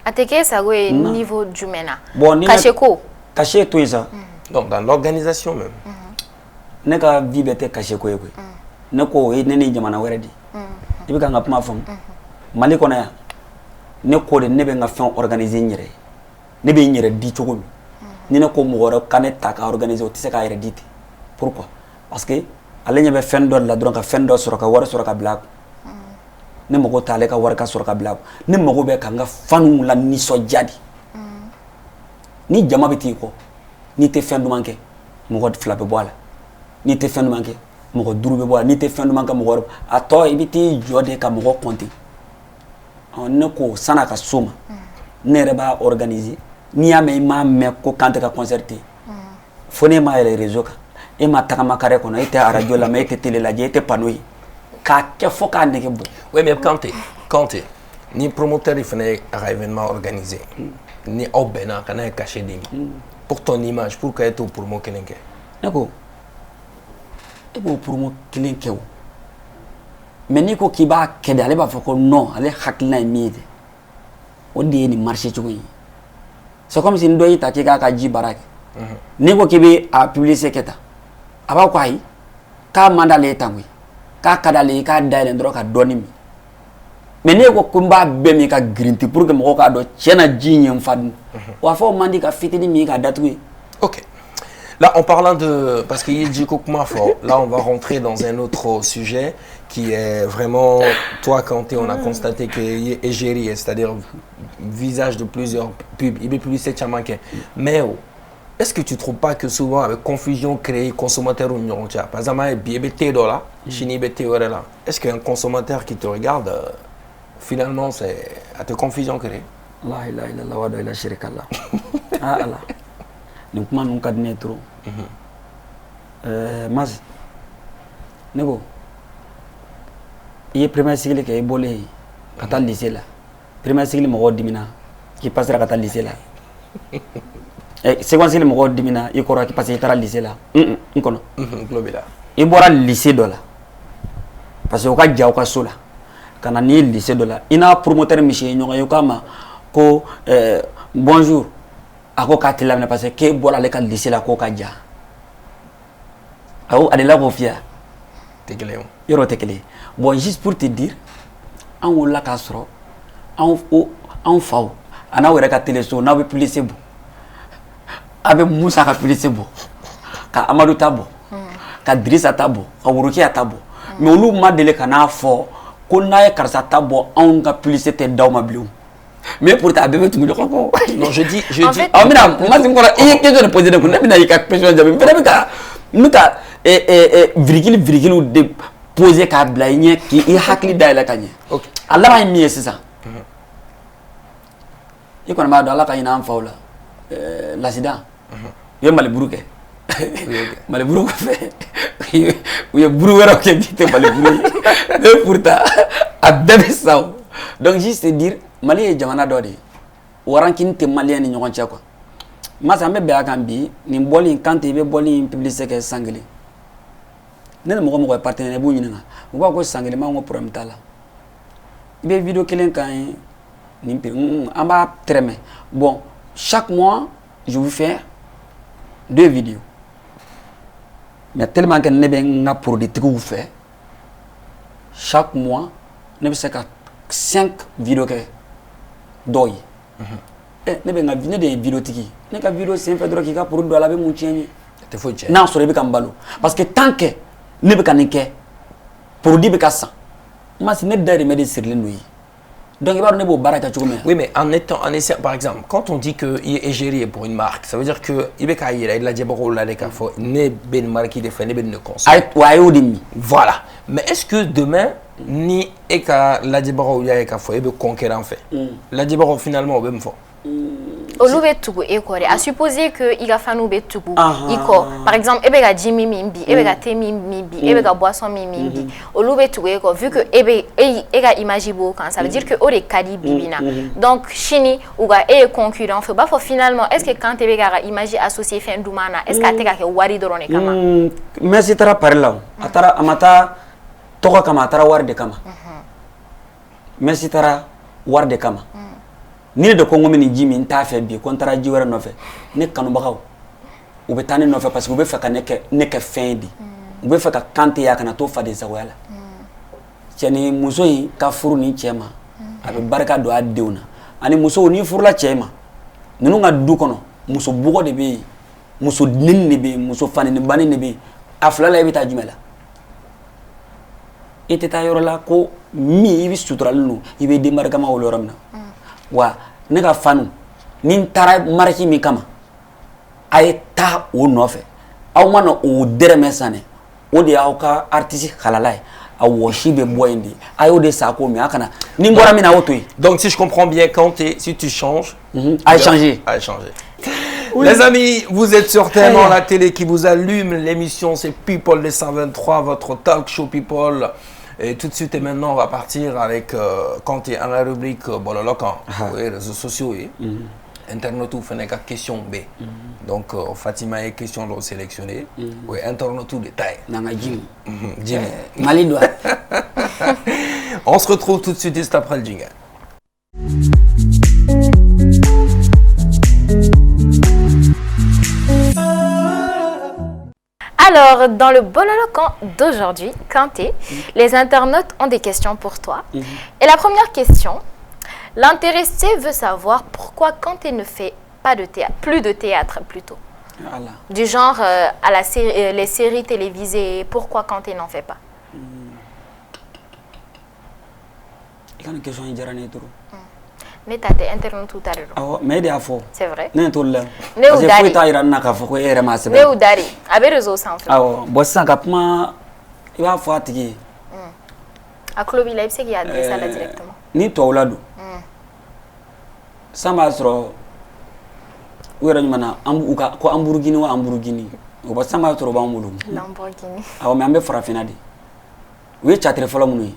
A tɛ kɛ sago ye niveau jumɛn na. bon ni cachet ko. cachet to yen sa. donc dans l'organisation même. ne ka vie bɛɛ tɛ cachet ko ye koyi ne ko o ye ne ni jamana wɛrɛ de i bɛ ka n ka kuma faamu Mali kɔnɔ yan ne ko de ne bɛ n ka fɛn organiser n yɛrɛ ye ne bɛ n yɛrɛ di cogo min ni ne ko mɔgɔ wɛrɛ ka ne ta ka organiser o tɛ se k'a yɛrɛ di ten pourquoi parce que ale ɲɛ bɛ fɛn dɔ de la dɔrɔn ka fɛn dɔ sɔrɔ ka wari sɔrɔ ka bila a kun ne mago t'ale ka wari ka sɔrɔ ka bila a kun ne mago bɛ ka n ka faniw la nisɔndiya de ni jama bɛ t'i kɔ n'i tɛ fɛn duman kɛ mɔgɔ 2 bɛ bɔ a la n'i tɛ fɛn duman kɛ mɔgɔ 5 bɛ bɔ a la n'i tɛ fɛn duman kɛ mɔgɔ wɛrɛ a tɔ i bɛ t'i jɔ de ka mɔgɔ compter ne ko san'a ka s'o ma ne yɛrɛ b'a organiser n'i y'a mɛn i m'a mɛn ko Kanté ka concert tɛ yen fo ne m'a yɛlɛ réseau kan e ma tagama carré kɔnɔ e tɛ radio lamɛn e tɛ télé lajɛ e tɛ panneau ye k'a kɛ fo k'a nege bɔ. Oui mais Kanté Ni promoteur il fait un événement organisé. Ni obéna quand est caché d'imi. Pour ton image, pour que tu promo quelqu'un. D'accord. Et pour promo quelqu'un. Mais ni ko kiba kede ale ba fako non, ale hakina mide. O de ni marché tuyi. C'est comme si ndo yita ki ka ji barake. Ni ko kibe a publier keta. Aba ko ai ka mandale tangui. Ka kadale ka dalen dro ka donimi. Mais ne ko kumba be mi ka grinti pour que mo ka do chena jinyem fad. Wa fo mandi ka fitini mi ka datui. OK. Là, en parlant de... Parce qu'il y a du fort, là, on va rentrer dans un autre sujet qui est vraiment... Toi, Kanté, on a constaté qu'il y a égérie, c'est-à-dire visage de plusieurs pubs. Il y a plus de 7 manqués. Mais est-ce que tu ne trouves pas que souvent, avec confusion créée, consommateur ou non, par exemple, il y a des dollars, là. Est-ce qu'un consommateur qui te regarde, finalement, c'est à te confusion créée? La ilaha illallah wa la sharika Allah. Ah Allah. Ni kuma nun ka dine trop. Mas nego iye première cycle ke bolé ka ta lycée là. Première cycle mo dimina qui passera ka ta lycée là. Seconde cycle mo dimina i kora qui passer ta lycée là. Nkono. Global. I bora lycée do là. Parce que o ka jaw ka sola. Kana ni lycée do là. Ina promoteur Michel nyonga yo kama ko bonjour. Ako katila na parce que bola le kan lycée la ko ka ja. Aw adela ko fia. Tekele. Yoro tekele. Bon juste pour te dire an wala ka soro an faw ana wera ka télé so na be publicité bo. Abe Musa ka publicité bo. Ka Amadou Tabo. Ka Drissa Tabo, ka Wuruki Tabo. Mais olu ma dele kana fo ko na ye karsa Tabo an ka publicité daw ma bilu. Mais pour ta bébé tu me comprends. Non, je dis ah mais là moi c'est quoi il question de poser de coup n'a pas question de mais ka nous ta virgule de poser ka blaigner qui il hakli daila kanye. OK. Allah ma mi c'est ça. Il connaît pas Allah kanye na faula. L'accident. Yo mal buruke. Mal buruke fait. Yo buruwera ke bité mal buruke. Mais pourtant a bébé ça. Donc juste dire Mali est jamana dodi warankin te malien ni ñogon quoi ma sa me be akambi ni boli quand te be boli publicité ke sangli ne mo ko partenaire bu ñina mo ba ko sangli ma ngo problème tala be vidéo kelen kan ni mpir amba treme bon chaque mois je vous fais 2 vidéos mais tellement que ne be nga produit que vous fait chaque mois ne be 5 vidéos que doy ne be nga ne de vidéo tiki ne ka vidéo c'est fait droit qui ka produit la be mun tieni te faut tieni na so be kan balo parce que tant que ne be kan ke produit be ka san ma si ne dare me de sur le nuit donc il va ne bo baraka tu oui mais en essayant par exemple quand on dit que il est géré pour une marque ça veut dire que il be ka ira il a diabaro la de ka fo ne ben marque de fait ne ben ne consomme ay wa yo dimi voilà mais est-ce que demain ni eka la dibaro ya eka fo ebe conquérant fait la dibaro finalement au même fo Olube tugu ekore a supposer que iga fanu be tugu iko par exemple ebe ga jimi mimbi ebe ga temi mimbi ebe ga boisson mimbi olube tugu eko vu que ebe ega imagibo quand ça veut dire que ore kadi bibina donc chini ou ga concurrent fait ba fo finalement est-ce que quand ebe ga imagi associé fin dumana est-ce que ateka ke wari dorone kama mais c'est tara parla atara amata toka kama atara war de kama mais c'est tara war de kama ni de Congo mini jimi nta fe bi kontara jiwara no fe ne kanu bagaw u be tani no fe parce que u be fa ka ne ke fin di u be fa ka kante ya kana to fa de zawala tieni muso yi ka furu ni chema abe barka do adewna ani muso ni furu la chema nunu nga du kono muso bugo de be muso nin ne be muso fani ne bani ne be afla la bita jumela ite ta yoro la ko mi ibi sutural nu ibe de marga ma woloramna wa ne ka fanu nin tara maraki mi kama ay ta o nofe aw mana o dereme sane o de aw ka artiste halalay aw woshi be boyndi ayo de sako mi akana ni mbora mi na otoy donc si je comprends bien quand si tu changes à changer oui. Les amis, vous êtes sur tellement la télé qui vous allume. L'émission c'est People de 123, votre talk show People. Et tout de suite et maintenant, on va partir avec Kanté à la rubrique Bololokan, oui, réseaux sociaux. Oui. Internet ou fait question B. Donc Fatima est question de sélectionner. Oui, internet ou détail. Nanga Jimmy. Jimmy. Malidoua. On se retrouve tout de suite juste après le jingle. Alors, dans le Bololokan d'aujourd'hui, Kanté, les internautes ont des questions pour toi. Et la première question, l'intéressé veut savoir pourquoi Kanté ne fait pas de théâtre, plus de théâtre plutôt. Voilà. Du genre à les séries télévisées, pourquoi Kanté n'en fait pas? Il y a une question qui est Mais tu as internet tout à l'heure. Mais il y a faux. C'est vrai. Ne tout là. Ne ou dari. Ne ou dari. Avec réseau sans fait. Ah ouais. Bon ça capement il va faut attirer. À Club Leipzig il y a des ça là directement. Ni to là do. Ça m'a soro. Wera nyumana ambu ka ko Hamburgini wa Hamburgini. O ba sama soro ba mulu. Lamborghini. Ah mais ambe farafina di. We chatre folo munu.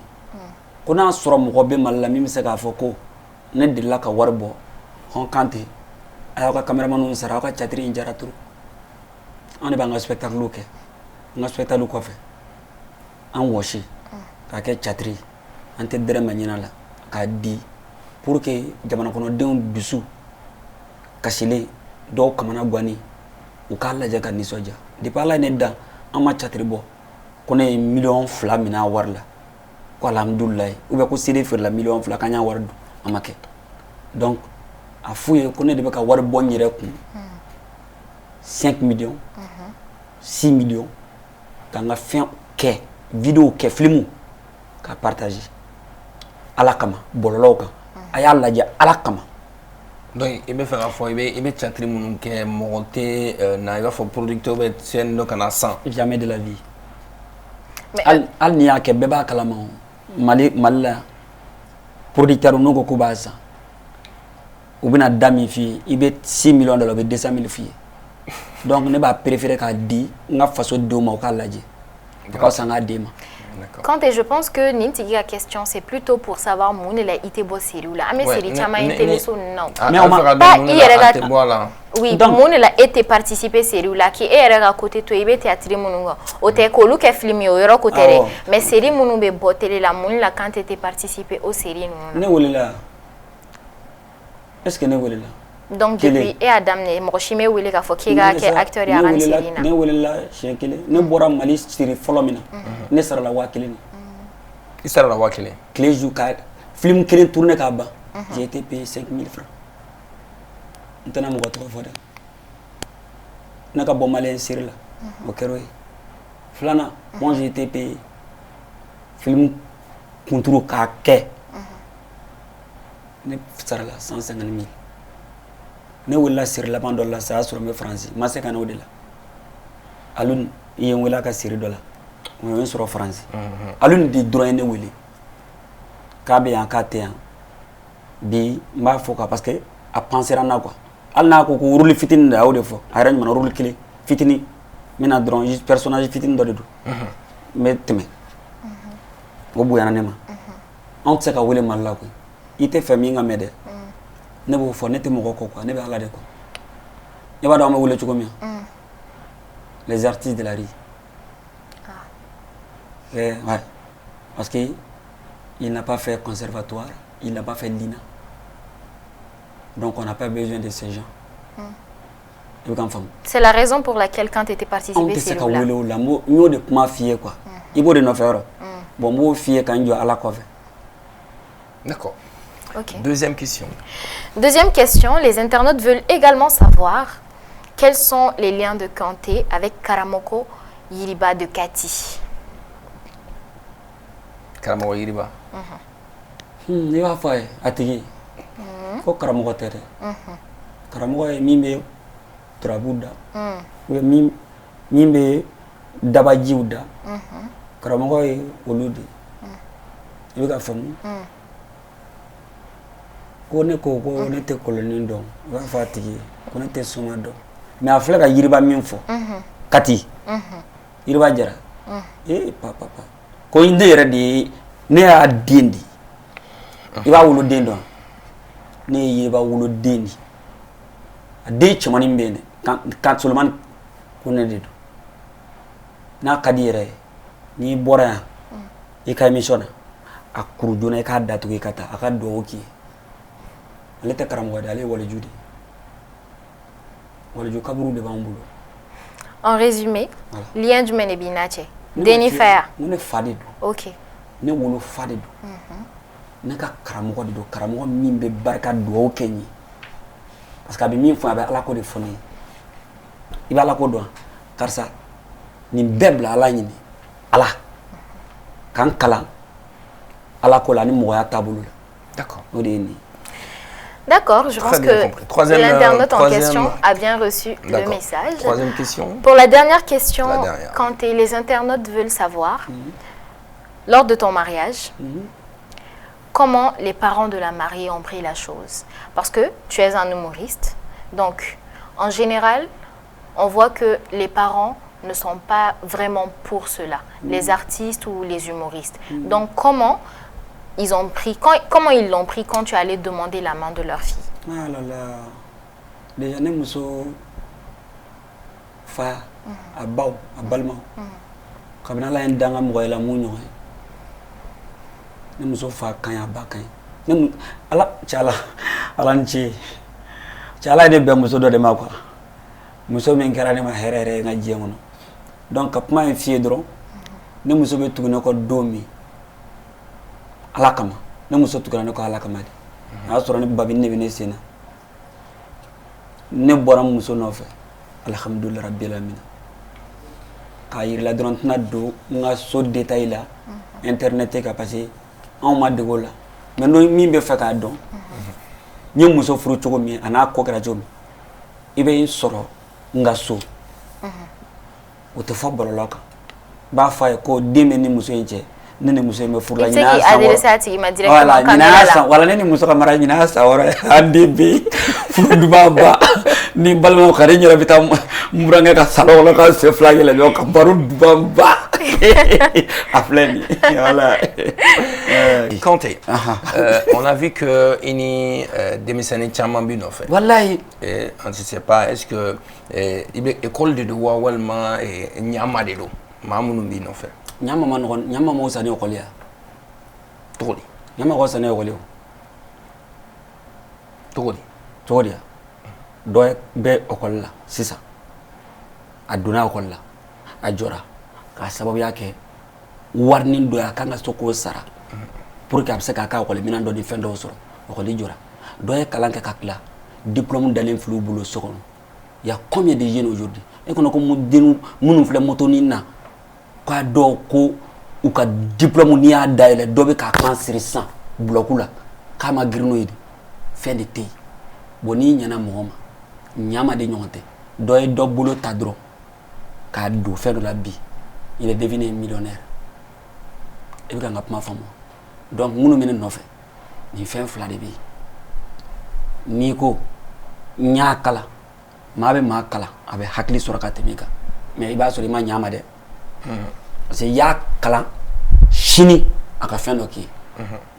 Ko na soro mo ko be malla mi se ka fo ko ne de la ka warbo hon Kanté ayo ka cameraman sara ka chatri injara turu on ba nga spectacle ke nga spectacle ko fe an woshi ka ke chatri ante dere manyina la ka di pour que jamana kono den bisu kasile do kamana gwani u ka la jaga ni soja di pala ne da ama chatri bo kono million fla mina warla ko alhamdulillah ou be ko sidi fer la million fla kanya wardu amake donc a fouye connaît de ka war bon yere ku 5 millions 6 millions kanga fin ke vidéo ke filmu ka partager ala kama bololo ka aya laja ala kama donc il me fait la fois il me chatri mon ke monter na il va faire producteur bet sen donc na 100 jamais de la vie al niya ke beba kalama mali producteur no ko kubasa ou bien dami fi il be 6 millions de dollars 200 000 filles donc ne va préférer ka di nga faso do ma ka laje ka sanga dema. Quand je pense que Ninti la question c'est plutôt pour savoir mon la ité bo série là mais série chama intéressant non mais on va pas il voilà oui mon la été participer série là qui est à côté to ibe théâtre mon o te ko lu ke film yo yoro ko tere mais série mon be botere la mon la quand était participer aux séries non ne wole la est-ce que ne wole la donc depuis et Adam ne mo chime wele ka fo ki ga ke acteur ya ran série na ne wole la chekele ne bora mali série folomina ne sara la wakile ni il sera la wakile clé jou ka film kelen tourner ka ba j'ai été payé 5 000 francs ntana mo ko to fo de naka bo malien série là o kero flana moi j'ai été payé film contrôle ka ke ne sara la 150 000 ne wala série la bande la ça sur mes français ma c'est kana odela alun yen wala ka série dola on est sur français alun di droit ne weli ka be en katé bi mba foka parce que a penser na quoi alna ko ko rôle fitine da awde fo ayran man rôle clé fitini mina drone juste personnage fitine do do mais teme go bu yana nema on tsaka wele malla ko ite fami nga mede ne bo fo nete moko ko quoi ne be ala de ko e ba do ma wule chuko mi les artistes de la rue ouais parce que il n'a pas fait conservatoire il n'a pas fait l'INA donc on n'a pas besoin de ces gens c'est la raison pour laquelle quand tu étais participé c'est là la mo de ma fille quoi il faut de no faire bon mo fille quand yo ala ko d'accord. OK. Deuxième question. Deuxième question, les internautes veulent également savoir quels sont les liens de Kanté avec Karamoko Yiriba de Kati. Karamoko Yiriba. Il va faire atigi. Ko Karamoko tere. Karamoko e mimbe trabuda. Ou mimbe dabajiuda. Karamoko e oludi. Il va faire kone ko ne te colonie don va fatigué kone te soma don mais afla ka yiriba min fo kati yiriba jara papa ko inde yɛrɛ de ne y'a den di I b'a wolo den dɔn ne ye b'a wolo den di a den cɛmanin bɛ ne kan Solomani ko ne de don n'a ka di yɛrɛ n'i bɔra yan I ka émission na a kuru joona I k'a datugu I ka taa a ka duwawu k'i ye ale tɛ karamɔgɔ de ale ye waliju de waliju kaburu de b'an bolo. En résumé, lien jumɛn de b'i n'a cɛ den ni fa ya ne fa de don ok ne wolo fa de don ne ka karamɔgɔ de don karamɔgɔ min bɛ barika duwawu kɛ n ye parce que a bɛ min fɔ a bɛ Ala ko de fɔ ne ye I bɛ Ala ko dɔn karisa nin bɛɛ bila Ala ɲini Ala k'an kalan Ala ko la ni mɔgɔya taabolo la. D'accord. O de ye nin. D'accord, je pense que l'internaute en question a bien reçu le message. Troisième question. Pour la dernière question, quand les internautes veulent savoir, lors de ton mariage, comment les parents de la mariée ont pris la chose? Parce que tu es un humoriste, donc en général, on voit que les parents ne sont pas vraiment pour cela, les artistes ou les humoristes. Donc comment ils ont pris, comment ils l'ont pris quand tu allais demander la main de leur fille? Ah là là, déjà ne muso fa a baw a balma kabina la en danga mo la mu ñoy ne muso fa kan ya ba kan ne ala chala ala nci chala de be muso do de ma quoi muso min kera ne ma herere nga jengono donc kapma en fie dron ne muso be tugune ko domi ala kama ne muso tugana ne ko ala kama de a sɔrɔ ne babi ne bɛ ne sen na ne bɔra muso nɔfɛ alhamdulillah rabbil alamin k'a yirila dɔrɔn tɛna don n ka so détail la internet kan parce que anw ma dege o la mais n'o min bɛ fɛ k'a dɔn n ye muso furu cogo min a n'a ko kɛra cogo min I bɛ n sɔrɔ n ka so o tɛ fɔ bɔlɔlɔ kan n b'a fɔ a ye ko den bɛ ni muso in cɛ ne ni muso me furula ɲina sa wala ɲina sa wala ne ni muso ka mara ɲina sa wala ande be fuduba ba ni balma kare nyara bita murange ka salo la ka se fla yele lo ka baru duba ba afleni voilà. Kanté, on a vu que ini démissionné caman bi nɔfɛ wallahi on ne sait pas est-ce que il be école de droit walma ɲama de do maa minnu bi nɔfɛ nyama ma nɔgɔn nyama ma usani ekɔli ya cogo di nyama ko usani ekɔli o cogo di ya dɔ bɛ ekɔli la sisan a donna ekɔli la a jɔra k'a sababuya kɛ warinin dɔ ye a kan ka so k'o sara pour que a bɛ se k'a ka ekɔli minɛn dɔ ni fɛn dɔw sɔrɔ ekɔli jɔra dɔ ye kalan kɛ ka tila diplôme dalen filɛ u bolo so kɔnɔ il y a combien de jeunes aujourd'hui e kɔnɔ ko denw minnu filɛ motonin na k'a dɔn ko u ka diplôme n'i y'a dayɛlɛ dɔ bɛ k'a kan siri sisan bloc la k'a ma girin n'o ye de fɛn de tɛ yen bon n'i ɲɛna mɔgɔ ma ɲama de ɲɔgɔn tɛ dɔ ye dɔ bolo ta dɔrɔn k'a don fɛn dɔ la bi il est devenu millionnaire e bɛ ka n ka kuma faamu donc minnu bɛ ne nɔfɛ nin fɛn fila de bɛ yen n'i ko n y'a kalan maa bɛ maa kalan a bɛ hakili sɔrɔ ka tɛmɛ i kan mais i b'a sɔrɔ i ma ɲama dɛ parce que y'a kalan sini a ka fɛn dɔ k'i ye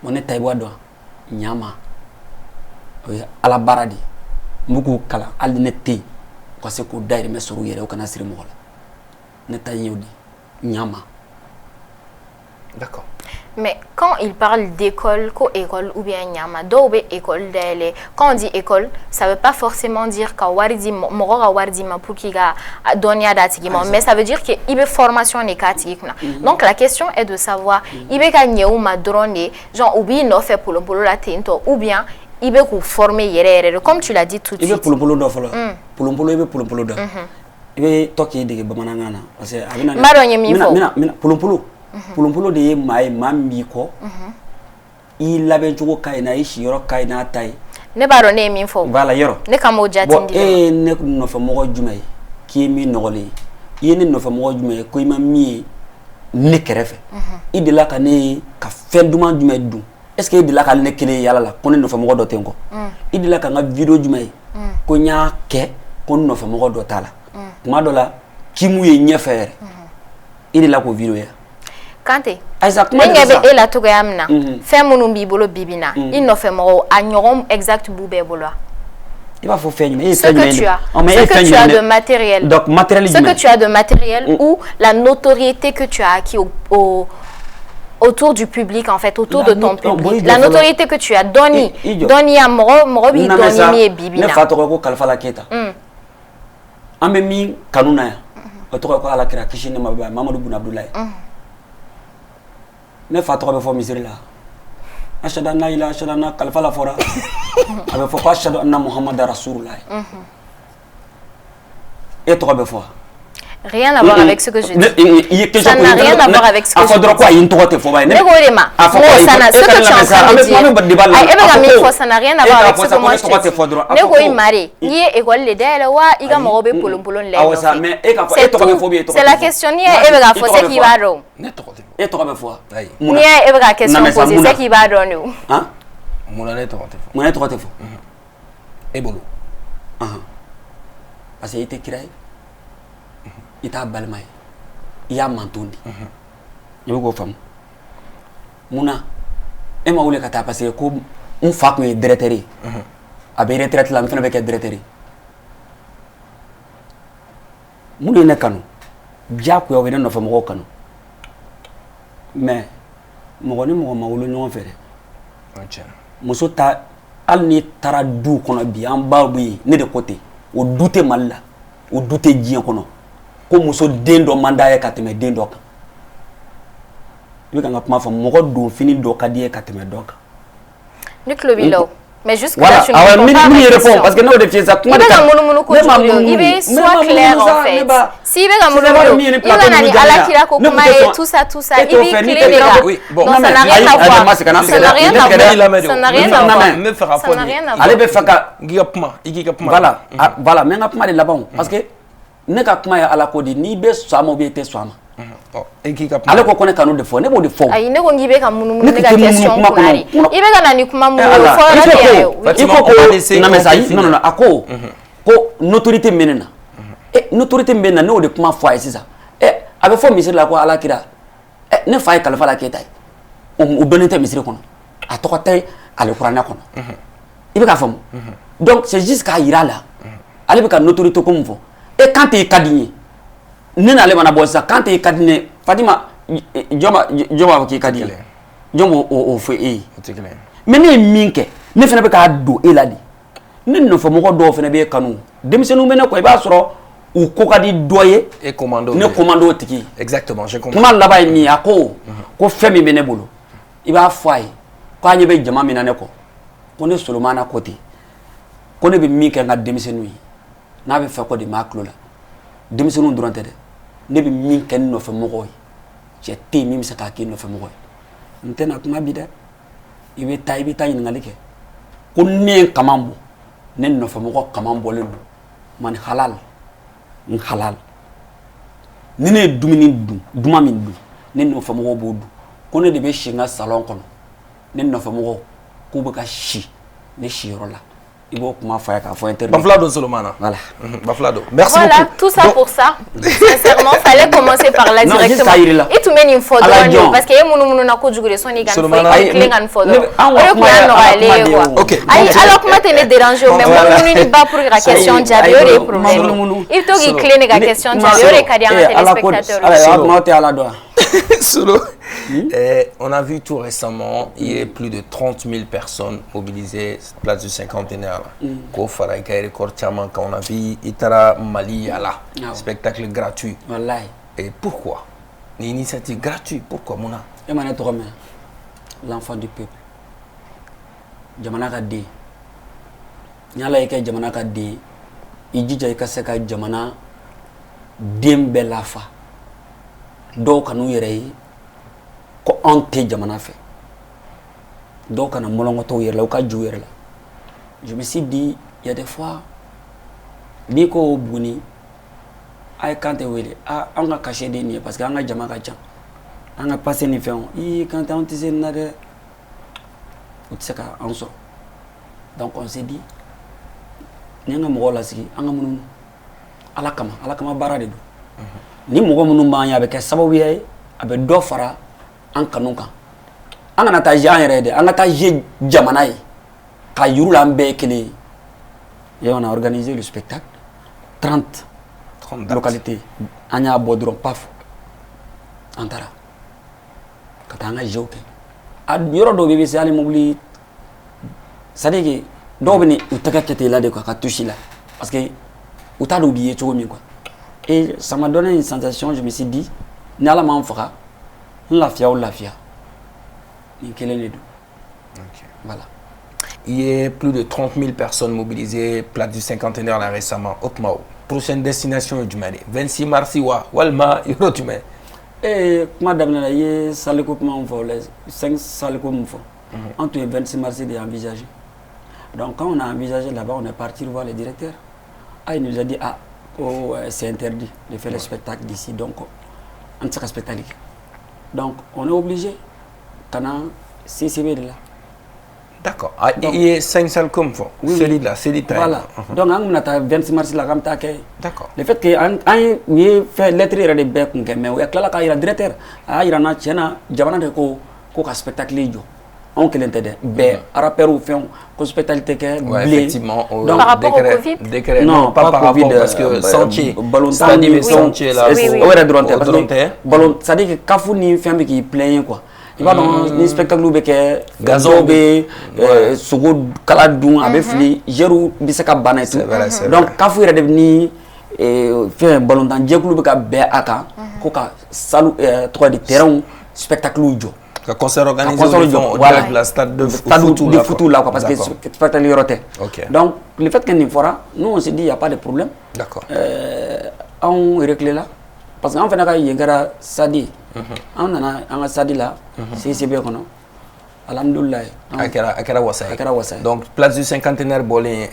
bon ne ta i b'a dɔn ɲama o ye ala baara de ye n bɛ k'u kalan hali ne tɛ yen u ka se k'u dahirimɛ sɔrɔ u yɛrɛ u kana siri mɔgɔ la ne ta in y'o de ɲama. D'accord. Mais quand il parle d'école, co-école ou bien nyama, d'où école d'aller. Quand on dit école, ça veut pas forcément dire qu'à wardi mora wardi ma pour qu'il a donné à datigiment, mais ça veut dire qu'il y a formation négative. Donc la question est de savoir, il y a gagné ou ma drone, genre ou bien non fait pour le la tinto ou bien il y a former yere comme tu l'as dit tout de suite. Il y a pour le d'offre là. Pour le pour le d'offre. Il y a toi qui est de bamanana parce que avec Pulumpulu de ye maa ye maa min b'i kɔ i labɛn cogo ka ɲi na i siyɔrɔ ka ɲi n'a ta ye ne b'a dɔn ne ye min fɔ voilà yɔrɔ ne ka m'o jate bon e ye ne nɔfɛmɔgɔ jumɛn ye k'i ye min nɔgɔlen ye i ye ne nɔfɛmɔgɔ jumɛn ye ko i ma min ye ne kɛrɛfɛ i delila ka ne ka fɛn duman jumɛn dun est-ce que i delila ka ne kelen ye yala la ko ne nɔfɛmɔgɔ dɔ tɛ n kɔ i delila ka n ka video jumɛn ye ko n y'a kɛ ko n nɔfɛmɔgɔ dɔ t'a la tuma dɔ la kimu ye ɲɛfɛ yɛrɛ i delila k'o video ye Kanté, Aïssa kuma de ça et la togoya mina fɛn minnu b'i bolo bibina i nɔfɛ mɔgɔw a ɲɔgɔn exact b'u bɛɛ bolo il va faut faire ce que tu as de matériel donc matériel ce que tu as de matériel ou la notoriété que tu as acquis autour du public en fait autour de ton public la notoriété que tu as doni à mɔgɔ b'i dɔni min ye bibina ne fa tɔgɔ ko Kalifa Keyita an bɛ min kanu na yan o tɔgɔ ko Alakira kisi ni nɛɛma b'a ye Mamadu Bun Abdulayi ne fa tɔgɔ bɛ fɔ misiri la ashhadu an la ilaha ashhadu anna Kalifa la fɔra a bɛ fɔ ko ashhadu anna Muhammadan Rasulullah e tɔgɔ bɛ fɔ rien à voir avec ce que je dis ça n'a rien à voir avec ce que je dis a fɔ dɔrɔn ko a ye n tɔgɔ tɛ fɔ ba ye ne ko de ma ce que tu es en train de dire ça n'a rien à voir avec ce que moi je te dis ne ko i mari n'i ye école de dayɛlɛ wa i ka mɔgɔw bɛ polon-polon lɛ nɔfɛ c'est la question n'i ye e bɛ ka fɔ c'est k'i b'a dɔn e tɔgɔ bɛ fɔ n'i ye e bɛ ka question poser c'est k'i b'a dɔn de o mun na ne tɔgɔ tɛ fɔ mun na e tɔgɔ tɛ fɔ e bolo parce que i tɛ kira ye i t'a balima ye i y'a manton di i bɛ k'o faamu mun na e ma wuli ka taa parce que ko n fa tun ye directeur ye a bɛ retraite la n fana bɛ kɛ directeur ye mun de ye ne kanu diyagoya o bɛ ne nɔfɛ mɔgɔw kanu mais mɔgɔ ni mɔgɔ ma wolo ɲɔgɔn fɛ dɛ muso ta hali n'i taara du kɔnɔ bi an baw bɛ yen ne de ko ten o du tɛ Mali la o du tɛ diɲɛ kɔnɔ ko muso den dɔ man d'a ye ka tɛmɛ den dɔ kan i bɛ ka n ka kuma fɔ mɔgɔ don fini dɔ ka di ye ka tɛmɛ dɔ kan ne tulo b'i la o mais jusque voilà là tu ne réponds pas à ma question parce que n'o de fiyɛ sa kuma de ka munumunu kojugu i bɛ sois clair en fait si i bɛ ka munumunu i bɛ ka na ni Alakira ko kuma ye tout ça i b'i tilen de kan non ça n'a rien à voir ça n'a rien à voir ale bɛ fɛ ka i k'i ka kuma voilà mais n ka kuma de laban parce que ne ka kuma ye Ala ko de n'i bɛ sɔn a ma ou bien i tɛ sɔn a ma ale ko ne kanu de fɔ ne b'o de fɔ ayi ne ko k'i bɛ ka munumunu ne ka question kunna de i bɛ ka na ni kuma munumunu fɔ yɔrɔ de yɛrɛ i ko ko na mais ayi non a ko notoriété min bɛ ne na notoriété min bɛ ne na ne y'o de kuma fɔ a ye sisan a bɛ fɔ misiri la ko Alakira ne fa ye Kalifa Keyita ye o dɔnnen tɛ misiri kɔnɔ a tɔgɔ tɛ alikuranɛ kɔnɔ i bɛ k'a faamu donc c'est juste k'a yira a la ale bɛ ka notoriété ko min fɔ quand t'es kadine ne n'allez pas na ça quand t'es kadine Fatima joma ki kadine jomo o fe mais ne min kɛ ne fana bɛ ka do e la di ne nɔfɛ mɔgɔ dɔw fana bɛ kanu denmisɛnninw bɛ ne kɔ i b'a sɔrɔ u ko ka di dɔ ye e commando ne commando tigi exactement je comprends kuma laban ye min ye a ko fɛn min bɛ ne bolo i b'a fɔ a ye ko an ɲɛ bɛ jama min na ne kɔ ko ne Solomana ko ten ko ne bɛ min kɛ n ka denmisɛnninw ye n'a bɛ fɛ ko de m'a tulo la denmisɛnninw dɔrɔn tɛ dɛ ne bɛ min kɛ n nɔfɛ mɔgɔw ye cɛ tɛ yen min bɛ se k'a k'i nɔfɛ mɔgɔ ye n tɛna kuma bi dɛ i bɛ taa ɲininkali kɛ ko ne ye kaman bɔ ne nɔfɛ mɔgɔ kaman bɔlen don man halal n halal ni ne ye dumuni dun duman min dun ne nɔfɛ mɔgɔw b'o dun ko ne de bɛ si n ka salon kɔnɔ ne nɔfɛ mɔgɔw k'u bɛ ka si ne siyɔrɔ la il faut comment faire qu'à faire intervenir. Baflado Solomana. Voilà. Baflado. Merci voilà, beaucoup. tout ça pour ça. Sincèrement, fallait commencer par là directement. Et tout mène une photo parce que y na ko jugure son ni gan une photo. OK. Alors comment te déranger mais mon ni ba pour la question diabio les problèmes. Il faut qu'il clé la question diabio les cadres téléspectateurs. Solo. On a vu tout récemment, il y a plus de 30 000 personnes mobilisées place du cinquantenaire. Qu'on fera quand on a vu Itara Mali à la spectacle gratuit. Et pourquoi? Une initiative gratuite, pourquoi Mouna? L'enfant du peuple. Jamana ka de. Nyala yake jamana ka de. Ijija yaka seka jamana dembe lafa. Do kanu yere ko ante jamana fe. Do kana molongo to yere la ka ju yere la. Je me suis dit il y a des fois Biko Buni ay quand tu wele on a caché des nids parce que on a jama ka chan. On a passé ni fait quand on te na de utsaka on so. Donc on s'est dit ni nga mo la sigi anga munu ala kama bara de do. Ni mo munu ma ya be ke sababu ye abe do fara an kanu kan an kana taa jan yɛrɛ de an ka taa je jamana ye ka yiru la an bɛɛ ye kelen ye et on a organisé le spectacle 30 localités an y'a bɔ dɔrɔn paf an taara ka taa an ka jew kɛ a yɔrɔ dɔw bɛ se hali mobili c'est à dire que dɔw bɛ ni u tɛgɛ kɛ ten la de quoi ka touche la parce que u t'a dɔn u b'i ye cogo min quoi et ça m'a donné une sensation je me suis dit ni ala m'an faga n lafiya o lafiya nin kelen de don voilà. Il y a plus de 30 000 personnes mobilisées, place du cinquantenaire là récemment, Okmao. Prochaine destination du Mali, 26 mars, Walma, Yorotume. Et comment d'abord, il y a salle coupement, 5 salles coupement. Entre les 26 mars, il est envisagé. Donc quand on a envisagé là-bas, on est parti voir le directeur. Ah, il nous a dit, ah, oh, c'est interdit de faire le spectacle d'ici, donc on ne sera spectacle. Donc on est obligé, quand on a CCB de là. D'accord. Ah, il y a 5 salles comme ça. Oui, c'est là, c'est l'Italie. Voilà. Donc on a 26 mars là, comme ça. D'accord. Le fait que on fait lettre de bec, mais on a clair qu'il y a directeur. Ah, il y a un chien, jamana de ko spectacle jo. On que l'intérêt. Ben, rappel ou fait un spectacle effectivement. Donc par rapport au Covid. Décret. Non, pas par Covid rapport parce que sentier. Ballon sentier là. Oui. Ballon, ça dit que Kafou ni fait un qui plein quoi. Il va dans les spectacles où gazon be sogo kala dun a be fili jeru bi se ka bana et tout donc Kafou est devenu fait ballon dans jekulu be ka be aka ko ka salu trois de terrain spectacle jo ka concert organisé au la stade de foot là quoi parce que spectacle yorote donc le fait que ni fora nous on se dit il y a pas de problème d'accord on réglé là parce qu'en fait na ka yengara sadi on a un stade là c'est bien qu'on alhamdoulilah akara wasay donc place du cinquantenaire bolin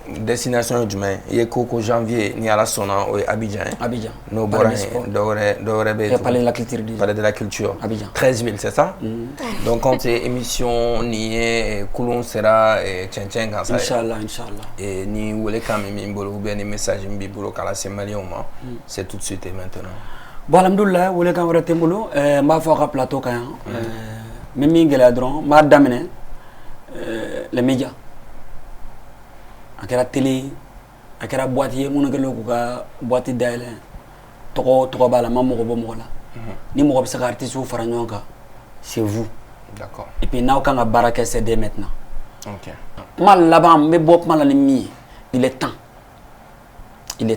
destination du mai il y a coco janvier ni à la sona au Abidjan no bora d'ore be parler de la culture Abidjan 13 000 c'est ça donc quand c'est émission ni Koulon sera et Tchenchen quand ça inchallah et ni wole quand même mbolo ou bien des messages mbibolo kala c'est malien c'est tout de suite et maintenant. Bon, alhamdoulilah, vous voulez qu'on reste boulot, m'a fait un plateau quand même, mais dron, m'a d'amener les médias, à la télé, à la boîtier, mon gars, la boîtier d'aile, trop bas la maman au là. Ni mon observateur artiste ou faranyoka, c'est vous. D'accord. Et puis now quand la baraka c'est dès maintenant. Ok. Mal là-bas, mais bon, mal l'ennemi, il est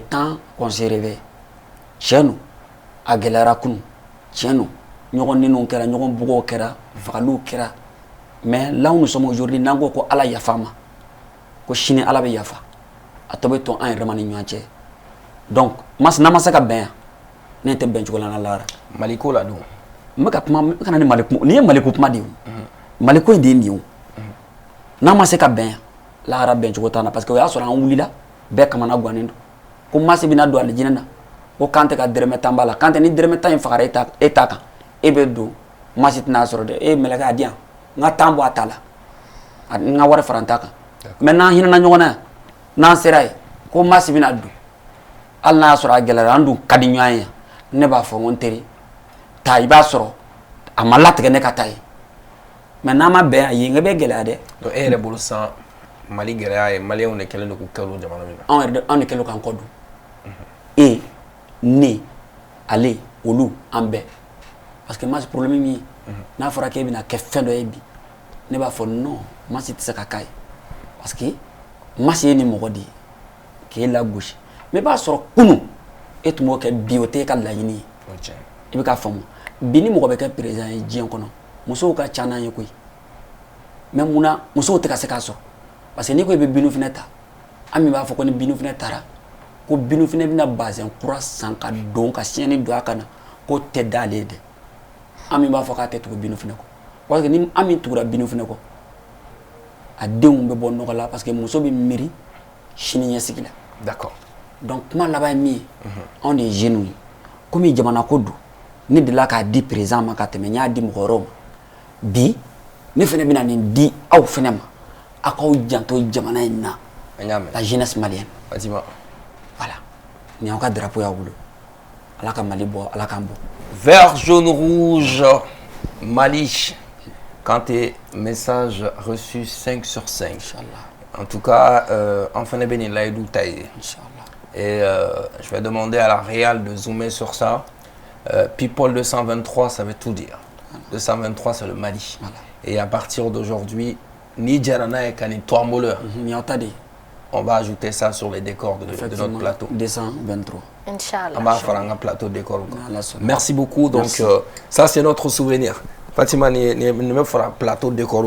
temps qu'on se réveille. Chez nous. A gɛlɛyara kunu tiɲɛ don ɲɔgɔn ninnu kɛra ɲɔgɔn bugow kɛra fagaliw kɛra mais là où nous sommes aujourd'hui n'an ko ala yafa ma ko sini ala bɛ yafa a tɔ bɛ to an yɛrɛ ma ni ɲɔgɔn cɛ donc n'an ma se ka bɛn yan ne tɛ bɛn cogo la lara maliko la don n bɛ ka kuma n kana ni maliko ni ye maliko kuma de ye maliko in de ye nin ye n'an ma se ka bɛn yan lahara bɛn cogo t'an na parce que o y'a sɔrɔ an wulila bɛɛ kamana gannen don ko masi bɛna don alijinɛ na ko kante ka dɛrɛmɛ tan b'a la kante ni dɛrɛmɛ tan in fagara e ta kan e bɛ don masi tɛna sɔrɔ dɛ e mɛlɛkɛ a di yan n ka tan bɔ a ta la n ka wari fara n ta kan mais n'an hinɛna ɲɔgɔn na yan n'an sera ye ko masi bɛna don hali n'a y'a sɔrɔ a gɛlɛyara an dun ka di ɲɔgɔn ye yan ne b'a fɔ n ko n teri taa i b'a sɔrɔ a ma latigɛ ne ka taa ye mais n'an ma bɛn yan yen n bɛ gɛlɛya dɛ. donc e yɛrɛ bolo sisan mali gɛlɛya ye maliyɛnw de kɛlen don k'u kɛ o jamana min na. anw de kɛlen don k'an kɔ don e ne ale olu an bɛɛ parce que masi problème min ye n'a fɔra k'e bɛna kɛ fɛn dɔ ye bi ne b'a fɔ non masi tɛ se ka k'a ye parce que masi ye ni mɔgɔ de ye k'e lagosi mais i b'a sɔrɔ kunun e tun b'o kɛ bi o t'e ka laɲini ye i bɛ k'a faamu bi ni mɔgɔ bɛ kɛ président ye diɲɛ kɔnɔ musow ka ca n'an ye koyi mais munna musow tɛ ka se k'a sɔrɔ parce que n'i ko i bɛ binu fɛnɛ ta an min b'a fɔ ko ni binu fɛnɛ taara ko binu fɛnɛ bɛna bazɛn kura san ka don ka siɲɛni don a kan na k'o tɛ d'ale ye dɛ an min b'a fɔ k'a tɛ tugu binu fɛnɛ kɔ parce que ni an min tugura binu fɛnɛ kɔ a denw bɛ bɔ nɔgɔ la parce que muso bɛ miiri sini ɲɛsigi la. d'accord. donc kuma laban ye min ye anw de ye jeunes ye komi jamana ko don ne delila k'a di président ma ka tɛmɛ n y'a di mɔgɔ wɛrɛw ma bi ne fɛnɛ bɛna nin di aw fɛnɛ ma aw k'aw janto jamana in na la jeunesse malienne. Voilà. Ni drapeau ya bolo. Ala ka Mali bo, ala ka bo. Vert, jaune, rouge. Mali, Kanté, message reçu 5 sur 5. En tout cas, enfin, et je vais demander à la Real de zoomer sur ça. People 223, ça veut tout dire. 223, c'est le Mali. Voilà. Et à partir d'aujourd'hui, Nigerana et Kani Toamoleur. On va ajouter ça sur les décors de notre plateau. 223. Inch'Allah. On va faire un plateau décor. Merci beaucoup. Donc, ça, c'est notre souvenir. Fatima, nous fera un plateau décor.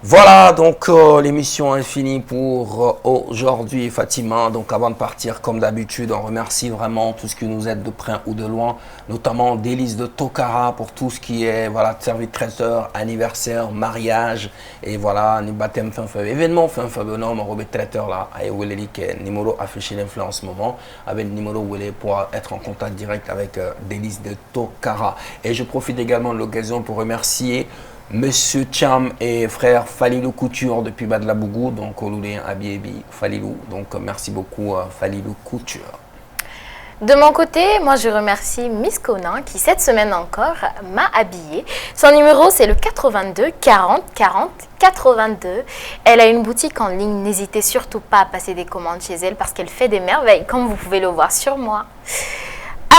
Voilà, donc l'émission est finie pour aujourd'hui, Fatima. Donc avant de partir, comme d'habitude, on remercie vraiment tous ceux qui nous aident de près ou de loin, notamment Délice de Tokara pour tout ce qui est servi traiteur, anniversaire, mariage et voilà, ni baptême fin événement fin non, mon robot traiteur là, et Welleli qui est numéro affiché l'influence en ce moment, avec le numéro Welleli pour être en contact direct avec Délice de Tokara. Et je profite également de l'occasion pour remercier Monsieur Cham et frère Falilou Couture depuis Badlabougou, donc Oloulé Abiebi Falilou. Donc merci beaucoup Falilou Couture. De mon côté, moi je remercie Miss Conan qui cette semaine encore m'a habillée. Son numéro c'est le 82 40 40 82. Elle a une boutique en ligne, n'hésitez surtout pas à passer des commandes chez elle parce qu'elle fait des merveilles comme vous pouvez le voir sur moi.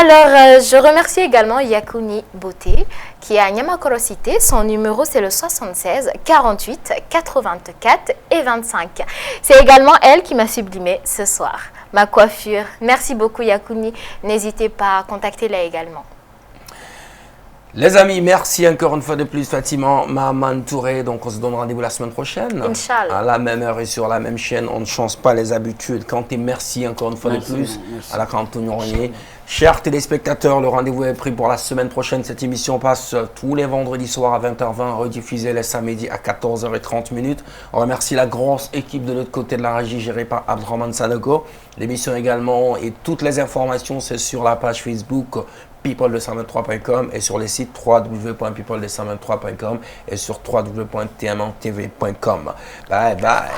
Alors, je remercie également Yakuni Beauté qui est à Nyamakoro Cité. Son numéro, c'est le 76 48 84 et 25. C'est également elle qui m'a sublimé ce soir. Ma coiffure. Merci beaucoup Yakuni. N'hésitez pas à contacter-la également. Les amis, merci encore une fois de plus Fatima Mahaman Touré. Donc on se donne rendez-vous la semaine prochaine. Inch'Allah. À la même heure et sur la même chaîne. On ne change pas les habitudes. Kanté, merci encore une fois de plus. À la Canton Rognier. Chers téléspectateurs, le rendez-vous est pris pour la semaine prochaine. Cette émission passe tous les vendredis soirs à 20h20, rediffusée les samedis à 14h30. On remercie la grosse équipe de l'autre côté de la régie gérée par Abdraman Sanogo. L'émission également et toutes les informations, c'est sur la page Facebook people223.com et sur les sites www.people223.com et sur www.tmantv.com. Bye bye.